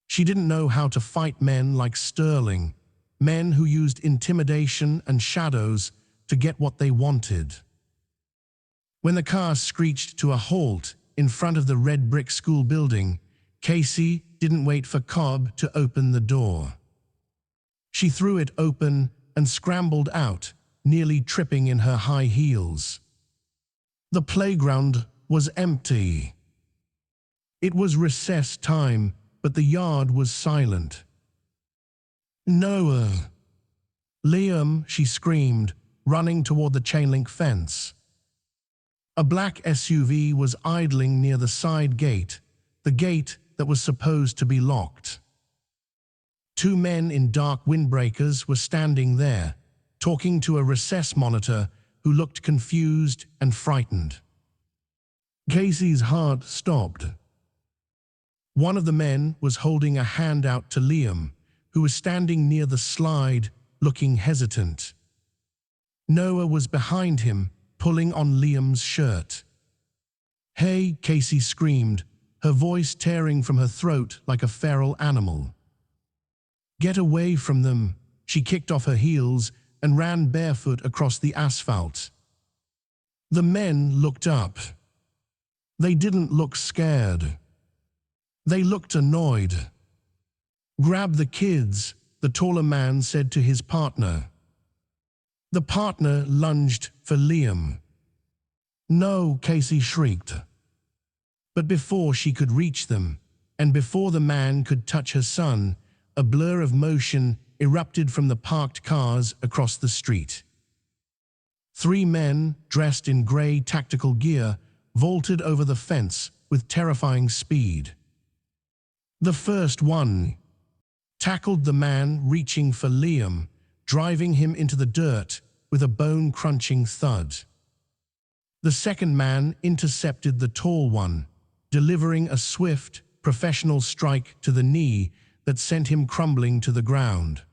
[SPEAKER 1] She didn't know how to fight men like Sterling, men who used intimidation and shadows to get what they wanted. When the car screeched to a halt in front of the red brick school building, Casey didn't wait for Cobb to open the door. She threw it open and scrambled out, nearly tripping in her high heels. The playground was empty. It was recess time, but the yard was silent. "Noah!" "Liam!" she screamed, running toward the chain-link fence. A black SUV was idling near the side gate, the gate that was supposed to be locked. 2 men in dark windbreakers were standing there, talking to a recess monitor who looked confused and frightened. Casey's heart stopped. One of the men was holding a hand out to Liam, who was standing near the slide, looking hesitant. Noah was behind him, pulling on Liam's shirt. "Hey!" Casey screamed, her voice tearing from her throat like a feral animal. "Get away from them!" She kicked off her heels and ran barefoot across the asphalt. The men looked up. They didn't look scared. They looked annoyed. "Grab the kids," the taller man said to his partner. The partner lunged for Liam. "No!" Casey shrieked. But before she could reach them, and before the man could touch her son, a blur of motion erupted from the parked cars across the street. 3 men, dressed in grey tactical gear, vaulted over the fence with terrifying speed. The first one tackled the man reaching for Liam, driving him into the dirt with a bone-crunching thud. The second man intercepted the tall one, delivering a swift, professional strike to the knee that sent him crumbling to the ground.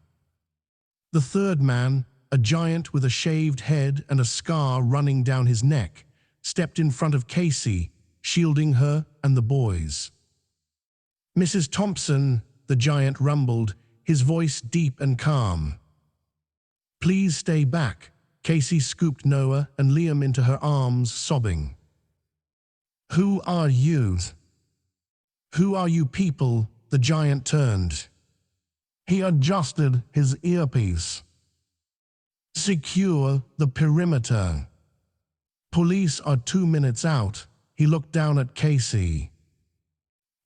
[SPEAKER 1] The third man, a giant with a shaved head and a scar running down his neck, stepped in front of Casey, shielding her and the boys. "Mrs. Thompson," the giant rumbled, his voice deep and calm. "Please stay back." Casey scooped Noah and Liam into her arms, sobbing. "Who are you? Who are you people?" The giant turned. He adjusted his earpiece. "Secure the perimeter. Police are 2 minutes out." He looked down at Casey.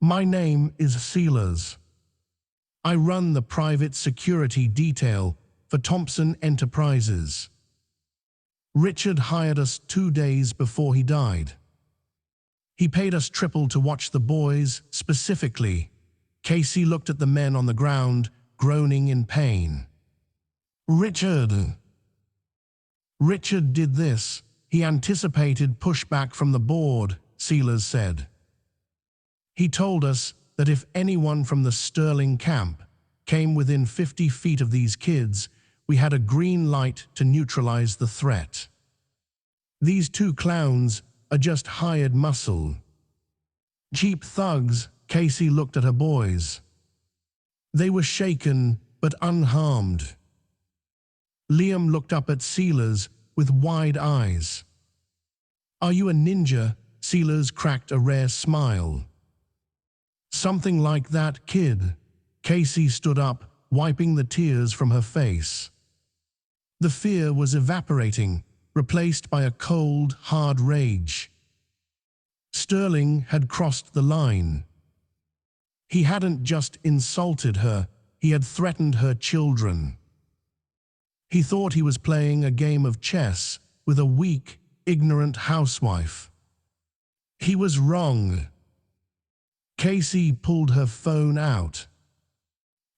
[SPEAKER 1] "My name is Sealers. I run the private security detail for Thompson Enterprises. Richard hired us 2 days before he died. He paid us triple to watch the boys, specifically." Casey looked at the men on the ground, groaning in pain. "Richard did this. He anticipated pushback from the board," Sealers said. "He told us that if anyone from the Sterling camp came within 50 feet of these kids, we had a green light to neutralize the threat. These 2 clowns are just hired muscle. Cheap thugs." Casey looked at her boys. They were shaken but unharmed. Liam looked up at Sealers with wide eyes. "Are you a ninja?" Sealers cracked a rare smile. "Something like that, kid." Casey stood up, wiping the tears from her face. The fear was evaporating, replaced by a cold, hard rage. Sterling had crossed the line. He hadn't just insulted her, he had threatened her children. He thought he was playing a game of chess with a weak, ignorant housewife. He was wrong. Casey pulled her phone out.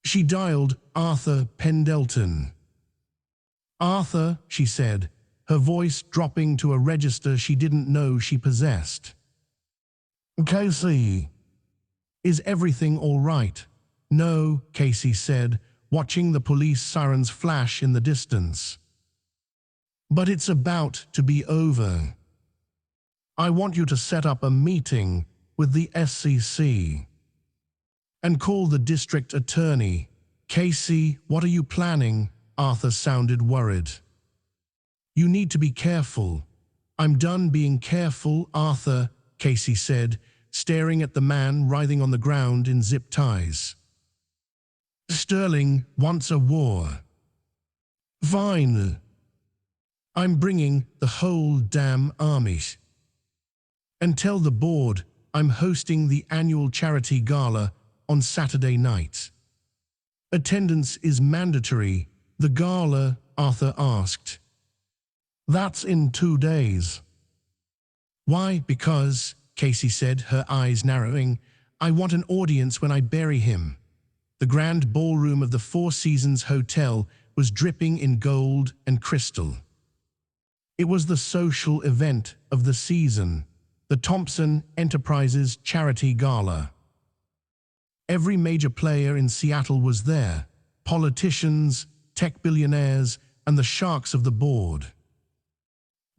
[SPEAKER 1] She dialed Arthur Pendleton. "Arthur," she said, her voice dropping to a register she didn't know she possessed. "Casey, is everything all right?" "No," Casey said, watching the police sirens flash in the distance. "But it's about to be over. I want you to set up a meeting with the SEC and call the district attorney." "Casey, what are you planning?" Arthur sounded worried. "You need to be careful." "I'm done being careful, Arthur," Casey said, staring at the man writhing on the ground in zip ties. "Sterling wants a war." "Fine. I'm bringing the whole damn army. And tell the board I'm hosting the annual charity gala on Saturday night. Attendance is mandatory." "The gala?" Arthur asked. "That's in 2 days." "Why?" "Because," Casey said, her eyes narrowing, "I want an audience when I bury him." The grand ballroom of the Four Seasons Hotel was dripping in gold and crystal. It was the social event of the season, the Thompson Enterprises Charity Gala. Every major player in Seattle was there, politicians, tech billionaires, and the sharks of the board.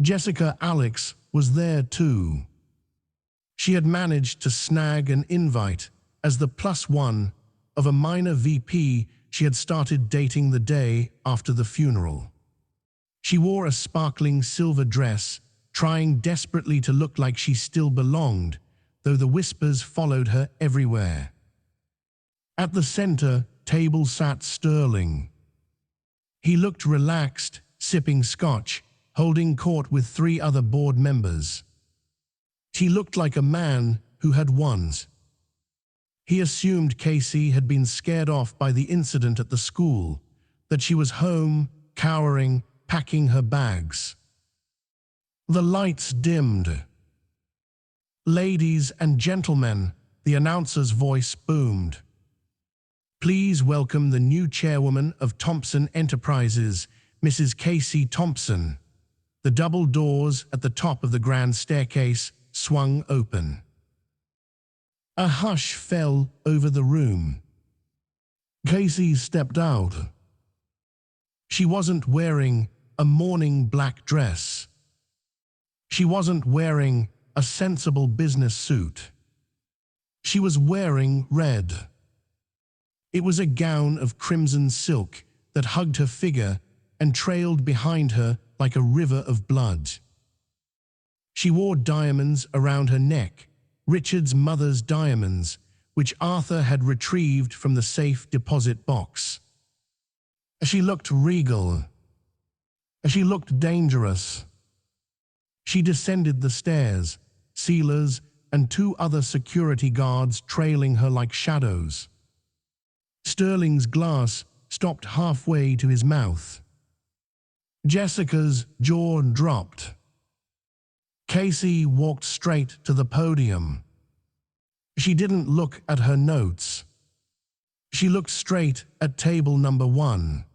[SPEAKER 1] Jessica Alex was there too. She had managed to snag an invite as the +1 of a minor VP she had started dating the day after the funeral. She wore a sparkling silver dress, trying desperately to look like she still belonged, though the whispers followed her everywhere. At the center table sat Sterling. He looked relaxed, sipping scotch, holding court with 3 other board members. He looked like a man who had won. He assumed Casey had been scared off by the incident at the school, that she was home, cowering, packing her bags. The lights dimmed. "Ladies and gentlemen," the announcer's voice boomed. "Please welcome the new chairwoman of Thompson Enterprises, Mrs. Casey Thompson." The double doors at the top of the grand staircase swung open. A hush fell over the room. Casey stepped out. She wasn't wearing a mourning black dress. She wasn't wearing a sensible business suit. She was wearing red. It was a gown of crimson silk that hugged her figure and trailed behind her like a river of blood. She wore diamonds around her neck, Richard's mother's diamonds, which Arthur had retrieved from the safe deposit box. She looked regal. She looked dangerous. She descended the stairs, sealers and 2 other security guards trailing her like shadows. Sterling's glass stopped halfway to his mouth. Jessica's jaw dropped. Casey walked straight to the podium. She didn't look at her notes. She looked straight at table number 1.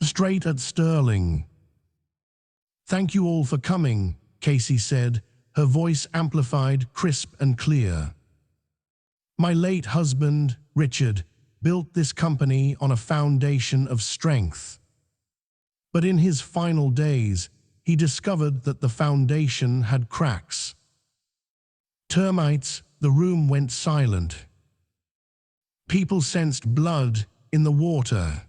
[SPEAKER 1] Straight at Sterling. "Thank you all for coming," Casey said, her voice amplified, crisp and clear. "My late husband, Richard, built this company on a foundation of strength. But in his final days, he discovered that the foundation had cracks. Termites." The room went silent. People sensed blood in the water.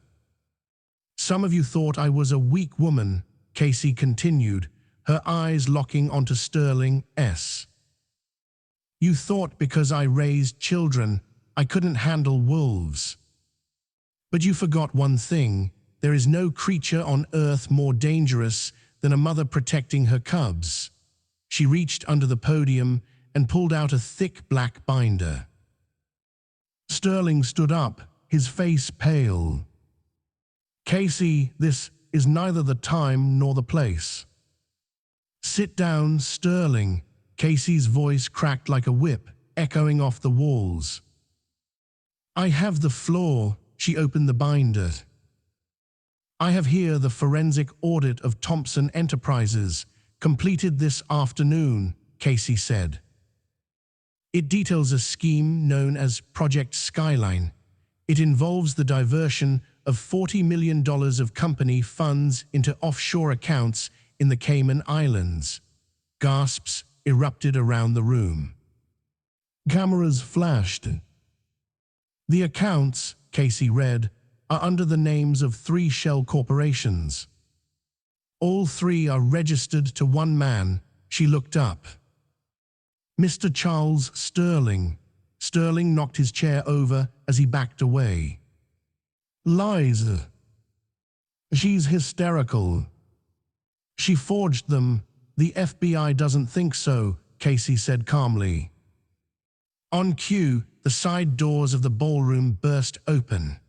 [SPEAKER 1] "Some of you thought I was a weak woman," Casey continued, her eyes locking onto Sterling's. "You thought because I raised children, I couldn't handle wolves. But you forgot one thing. There is no creature on earth more dangerous than a mother protecting her cubs." She reached under the podium and pulled out a thick black binder. Sterling stood up, his face pale. Casey, this is neither the time nor the place. Sit down, Sterling. Casey's voice cracked like a whip, echoing off the walls. I have the floor. She opened the binder. I have here the forensic audit of Thompson Enterprises, completed this afternoon, Casey said. It details a scheme known as Project Skyline. It involves the diversion of $40 million of company funds into offshore accounts in the Cayman Islands. Gasps erupted around the room. Cameras flashed. The accounts, Casey read, are under the names of 3 shell corporations. All 3 are registered to one man. She looked up. Mr. Charles Sterling. Sterling knocked his chair over as he backed away. Lies. She's hysterical. She forged them. The FBI doesn't think so, Casey said calmly. On cue, the side doors of the ballroom burst open.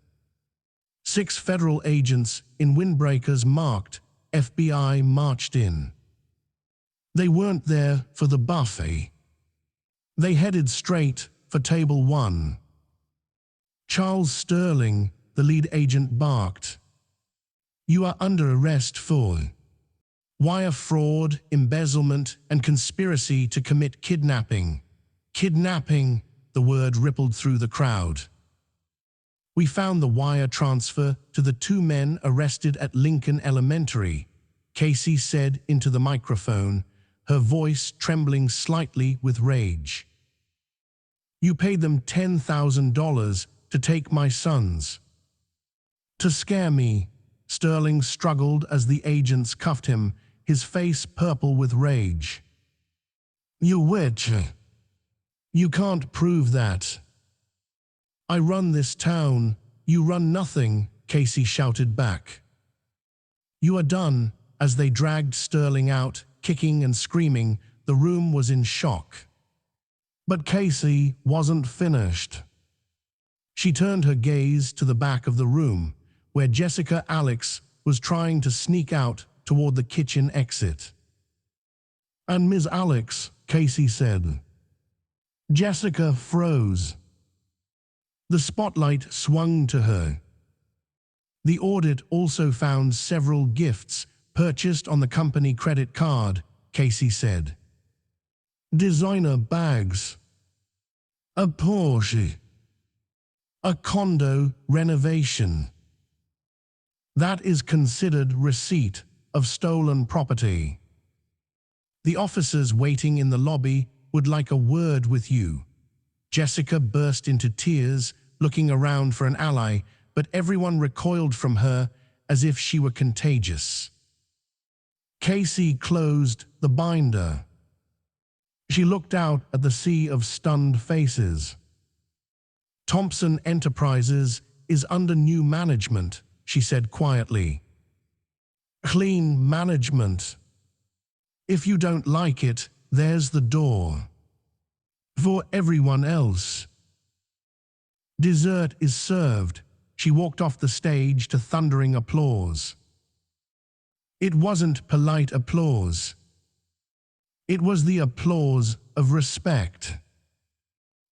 [SPEAKER 1] 6 federal agents in windbreakers marked FBI marched in. They weren't there for the buffet. They headed straight for table 1. Charles Sterling, the lead agent, barked. You are under arrest for wire fraud, embezzlement, and conspiracy to commit kidnapping. Kidnapping, the word rippled through the crowd. We found the wire transfer to the 2 men arrested at Lincoln Elementary, Casey said into the microphone, her voice trembling slightly with rage. You paid them $10,000 to take my sons. To scare me, Sterling struggled as the agents cuffed him, his face purple with rage. You witch. You can't prove that. I run this town. You run nothing, Casey shouted back. You are done. As they dragged Sterling out, kicking and screaming, the room was in shock. But Casey wasn't finished. She turned her gaze to the back of the room, where Jessica Alex was trying to sneak out toward the kitchen exit. And Ms. Alex, Casey said. Jessica froze. The spotlight swung to her. The audit also found several gifts purchased on the company credit card, Casey said. Designer bags. A Porsche. A condo renovation. That is considered receipt of stolen property. The officers waiting in the lobby would like a word with you. Jessica burst into tears, looking around for an ally, but everyone recoiled from her as if she were contagious. Casey closed the binder. She looked out at the sea of stunned faces. Thompson Enterprises is under new management, she said quietly. Clean management. If you don't like it, there's the door. For everyone else. Dessert is served. She walked off the stage to thundering applause. It wasn't polite applause. It was the applause of respect.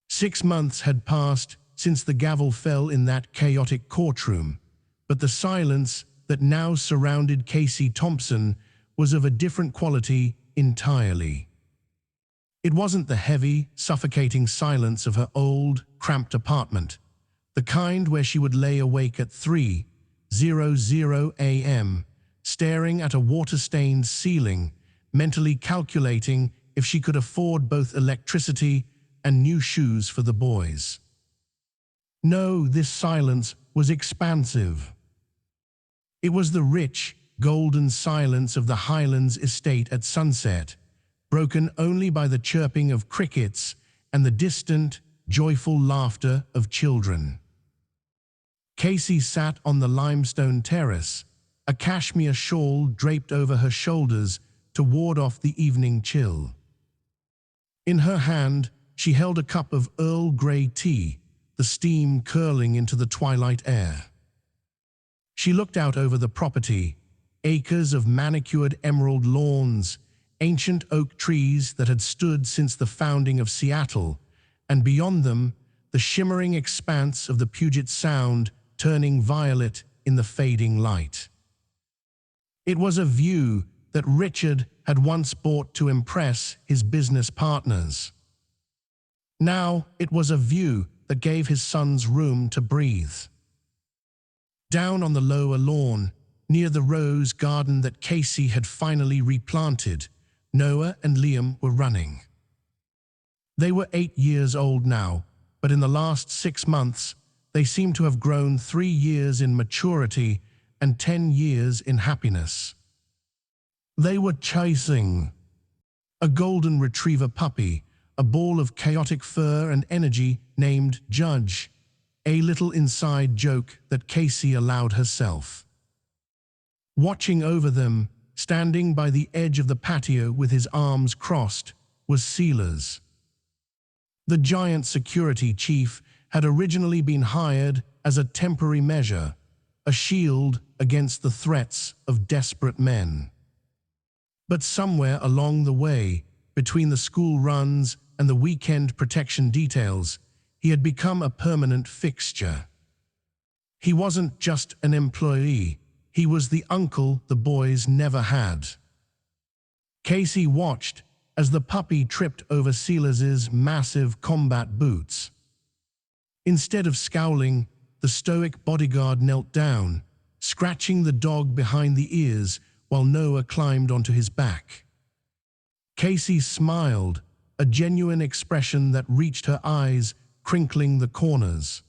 [SPEAKER 1] 6 months had passed since the gavel fell in that chaotic courtroom, but the silence that now surrounded Casey Thompson was of a different quality entirely. It wasn't the heavy, suffocating silence of her old, cramped apartment, the kind where she would lay awake at 3:00 a.m., staring at a water-stained ceiling, mentally calculating if she could afford both electricity and new shoes for the boys. No, this silence was expansive. It was the rich, golden silence of the Highlands estate at sunset, broken only by the chirping of crickets and the distant, joyful laughter of children. Casey sat on the limestone terrace, a cashmere shawl draped over her shoulders to ward off the evening chill. In her hand, she held a cup of Earl Grey tea, the steam curling into the twilight air. She looked out over the property, acres of manicured emerald lawns, ancient oak trees that had stood since the founding of Seattle, and beyond them, the shimmering expanse of the Puget Sound turning violet in the fading light. It was a view that Richard had once bought to impress his business partners. Now it was a view that gave his sons room to breathe. Down on the lower lawn, near the rose garden that Casey had finally replanted, Noah and Liam were running. They were 8 years old now, but in the last 6 months, they seemed to have grown 3 years in maturity and 10 years in happiness. They were chasing a golden retriever puppy, a ball of chaotic fur and energy named Judge, a little inside joke that Casey allowed herself. Watching over them, standing by the edge of the patio with his arms crossed, was Sealers. The giant security chief had originally been hired as a temporary measure, a shield against the threats of desperate men. But somewhere along the way, between the school runs and the weekend protection details, he had become a permanent fixture. He wasn't just an employee, he was the uncle the boys never had. Casey watched as the puppy tripped over Sealers's massive combat boots. Instead of scowling, the stoic bodyguard knelt down, scratching the dog behind the ears while Noah climbed onto his back. Casey smiled, a genuine expression that reached her eyes, crinkling the corners.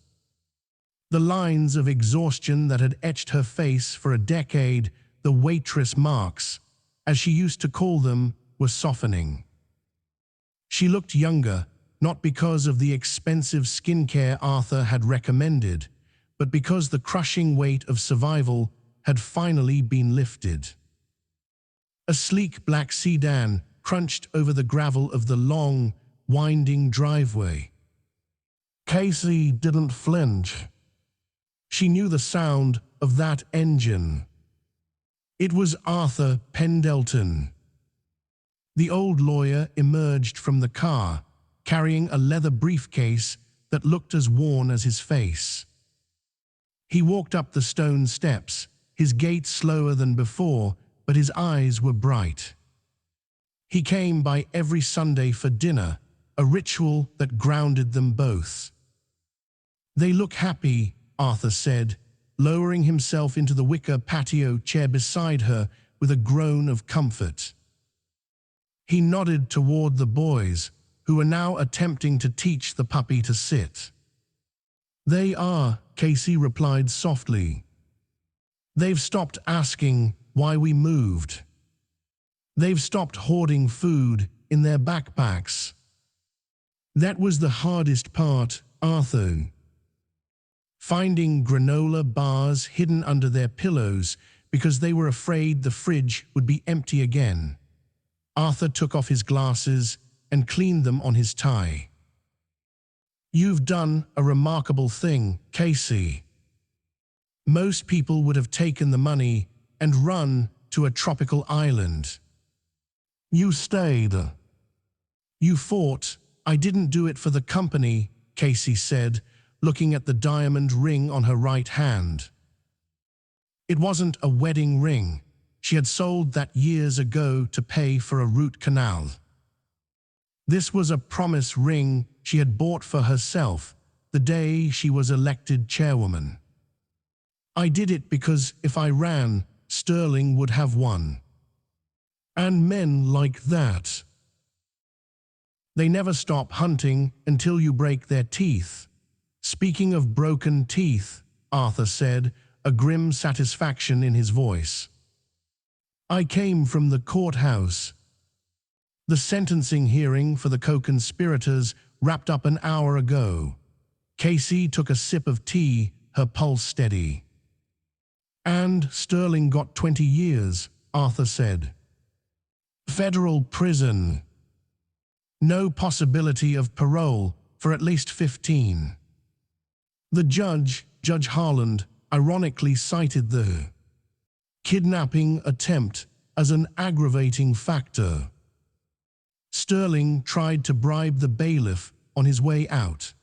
[SPEAKER 1] The lines of exhaustion that had etched her face for a decade, the waitress marks, as she used to call them, were softening. She looked younger, not because of the expensive skincare Arthur had recommended, but because the crushing weight of survival had finally been lifted. A sleek black sedan crunched over the gravel of the long, winding driveway. Casey didn't flinch. She knew the sound of that engine. It was Arthur Pendleton. The old lawyer emerged from the car, carrying a leather briefcase that looked as worn as his face. He walked up the stone steps, his gait slower than before, but his eyes were bright. He came by every Sunday for dinner, a ritual that grounded them both. "They look happy," Arthur said, lowering himself into the wicker patio chair beside her with a groan of comfort. He nodded toward the boys, who were now attempting to teach the puppy to sit. "They are," Casey replied softly. "They've stopped asking why we moved. They've stopped hoarding food in their backpacks. That was the hardest part, Arthur. Finding granola bars hidden under their pillows because they were afraid the fridge would be empty again." Arthur took off his glasses and cleaned them on his tie. "You've done a remarkable thing, Casey. Most people would have taken the money and run to a tropical island. You stayed. You fought. I didn't do it for the company," Casey said, looking at the diamond ring on her right hand. It wasn't a wedding ring. She had sold that years ago to pay for a root canal. This was a promise ring she had bought for herself the day she was elected chairwoman. "I did it because if I ran, Sterling would have won. And men like that. They never stop hunting until you break their teeth." "Speaking of broken teeth," Arthur said, a grim satisfaction in his voice. "I came from the courthouse. The sentencing hearing for the co-conspirators wrapped up an hour ago." Casey took a sip of tea, her pulse steady. "And Sterling got 20 years, Arthur said. Federal prison. No possibility of parole for at least 15. The judge, Judge Harland, ironically cited the kidnapping attempt as an aggravating factor. Sterling tried to bribe the bailiff on his way out.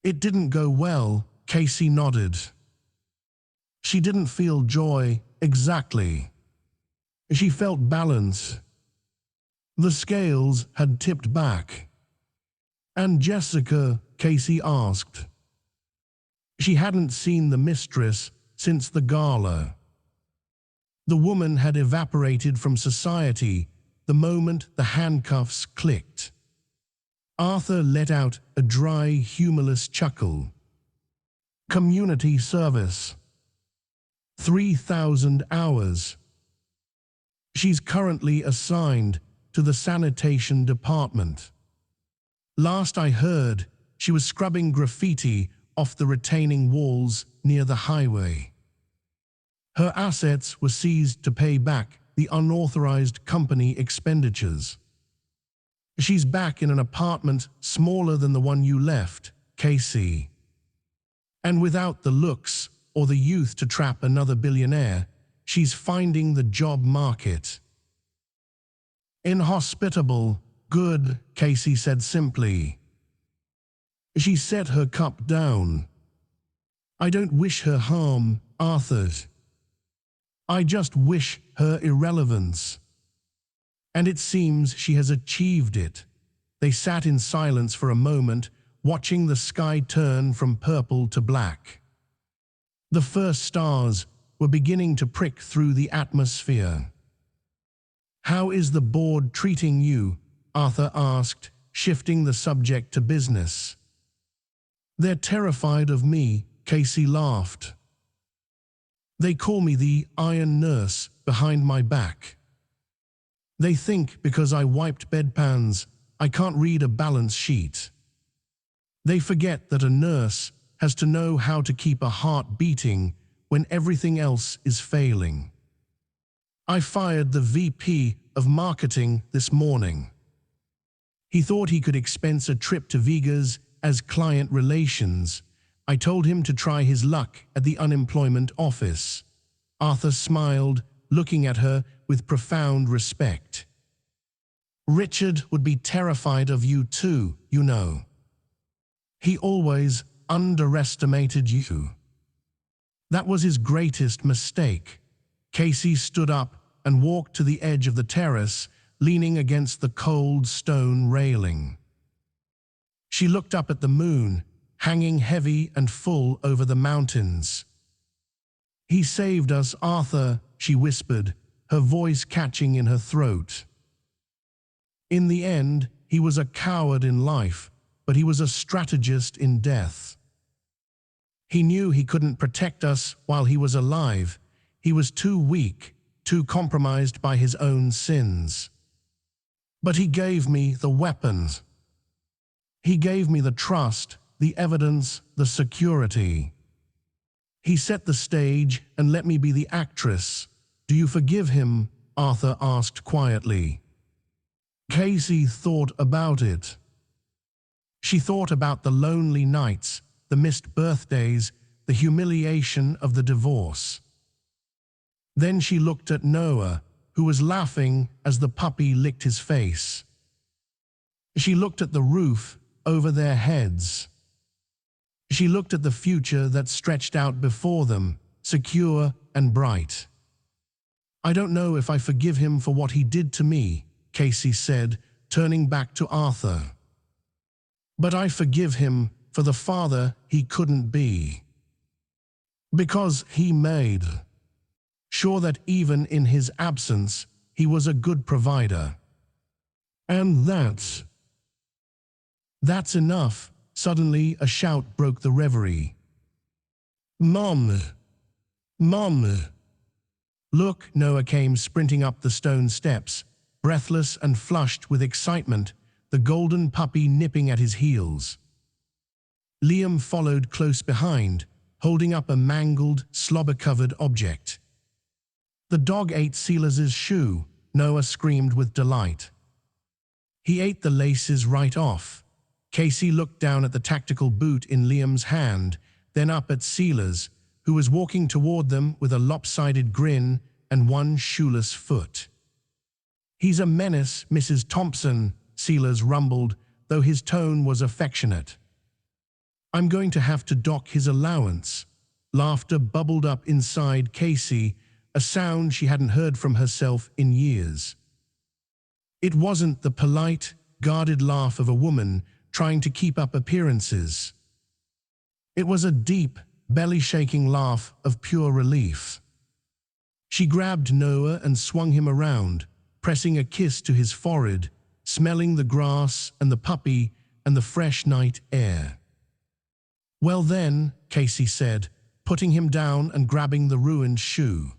[SPEAKER 1] It didn't go well, Casey nodded. She didn't feel joy, exactly. She felt balance. The scales had tipped back. And Jessica, Casey asked. She hadn't seen the mistress since the gala. The woman had evaporated from society the moment the handcuffs clicked. Arthur let out a dry, humorless chuckle. Community service. 3,000 hours. She's currently assigned to the sanitation department. Last I heard, she was scrubbing graffiti off the retaining walls near the highway. Her assets were seized to pay back the unauthorized company expenditures. She's back in an apartment smaller than the one you left, Casey. And without the looks or the youth to trap another billionaire, she's finding the job market. Inhospitable, good, Casey said simply. She set her cup down. I don't wish her harm, Arthur. I just wish her irrelevance. And it seems she has achieved it. They sat in silence for a moment, watching the sky turn from purple to black. The first stars were beginning to prick through the atmosphere. How is the board treating you? Arthur asked, shifting the subject to business. They're terrified of me, Casey laughed. They call me the Iron Nurse behind my back. They think because I wiped bedpans, I can't read a balance sheet. They forget that a nurse has to know how to keep a heart beating when everything else is failing. I fired the VP of marketing this morning. He thought he could expense a trip to Vegas as client relations. I told him to try his luck at the unemployment office. Arthur smiled, looking at her with profound respect. Richard would be terrified of you too, you know. He always underestimated you. That was his greatest mistake. Casey stood up and walked to the edge of the terrace, leaning against the cold stone railing. She looked up at the moon, hanging heavy and full over the mountains. He saved us, Arthur, she whispered, her voice catching in her throat. In the end, he was a coward in life, but he was a strategist in death. He knew he couldn't protect us while he was alive. He was too weak, too compromised by his own sins. But he gave me the weapons. He gave me the trust, the evidence, the security. He set the stage and let me be the actress. Do you forgive him? Arthur asked quietly. Casey thought about it. She thought about the lonely nights, the missed birthdays, the humiliation of the divorce. Then she looked at Noah, who was laughing as the puppy licked his face. She looked at the roof over their heads. She looked at the future that stretched out before them, secure and bright. I don't know if I forgive him for what he did to me, Casey said, turning back to Arthur. But I forgive him for the father he couldn't be. Because he made sure that even in his absence, he was a good provider. And that's enough. Suddenly, a shout broke the reverie. Mom! Mom! Look, Noah came sprinting up the stone steps, breathless and flushed with excitement, the golden puppy nipping at his heels. Liam followed close behind, holding up a mangled, slobber-covered object. The dog ate Silas's shoe, Noah screamed with delight. He ate the laces right off. Casey looked down at the tactical boot in Liam's hand, then up at Sealer's, who was walking toward them with a lopsided grin and one shoeless foot. "He's a menace, Mrs. Thompson," Sealer's rumbled, though his tone was affectionate. "I'm going to have to dock his allowance." Laughter bubbled up inside Casey, a sound she hadn't heard from herself in years. It wasn't the polite, guarded laugh of a woman trying to keep up appearances. It was a deep, belly-shaking laugh of pure relief. She grabbed Noah and swung him around, pressing a kiss to his forehead, smelling the grass and the puppy and the fresh night air. "Well then," Casey said, putting him down and grabbing the ruined shoe.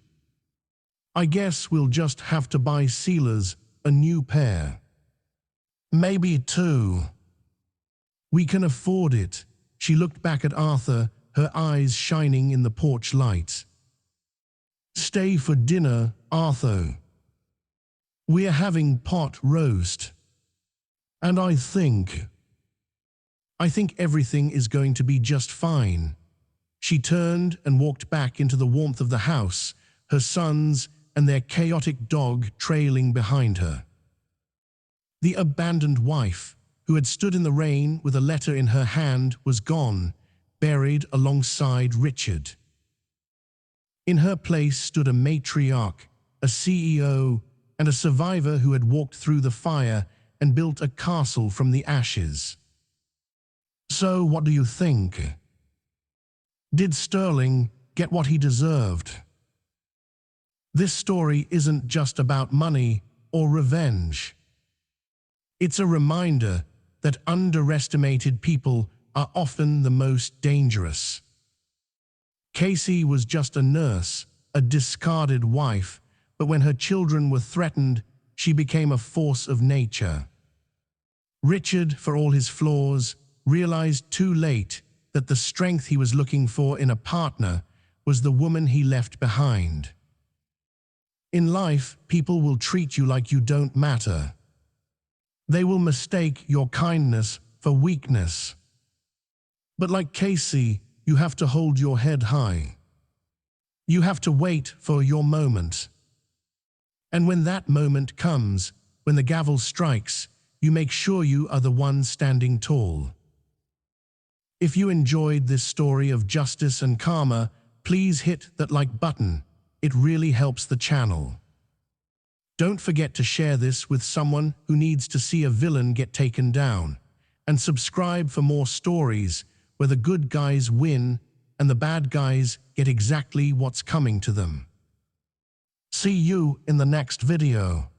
[SPEAKER 1] "I guess we'll just have to buy Sealers a new pair. Maybe two. We can afford it." She looked back at Arthur, her eyes shining in the porch light. "Stay for dinner, Arthur. We're having pot roast. And I think everything is going to be just fine." She turned and walked back into the warmth of the house, her sons and their chaotic dog trailing behind her. The abandoned wife, who had stood in the rain with a letter in her hand, was gone, buried alongside Richard. In her place stood a matriarch, a CEO, and a survivor who had walked through the fire and built a castle from the ashes. So what do you think? Did Sterling get what he deserved? This story isn't just about money or revenge. It's a reminder that underestimated people are often the most dangerous. Casey was just a nurse, a discarded wife, but when her children were threatened, she became a force of nature. Richard, for all his flaws, realized too late that the strength he was looking for in a partner was the woman he left behind. In life, people will treat you like you don't matter. They will mistake your kindness for weakness. But like Casey, you have to hold your head high. You have to wait for your moment. And when that moment comes, when the gavel strikes, you make sure you are the one standing tall. If you enjoyed this story of justice and karma, please hit that like button. It really helps the channel. Don't forget to share this with someone who needs to see a villain get taken down. And subscribe for more stories where the good guys win and the bad guys get exactly what's coming to them. See you in the next video.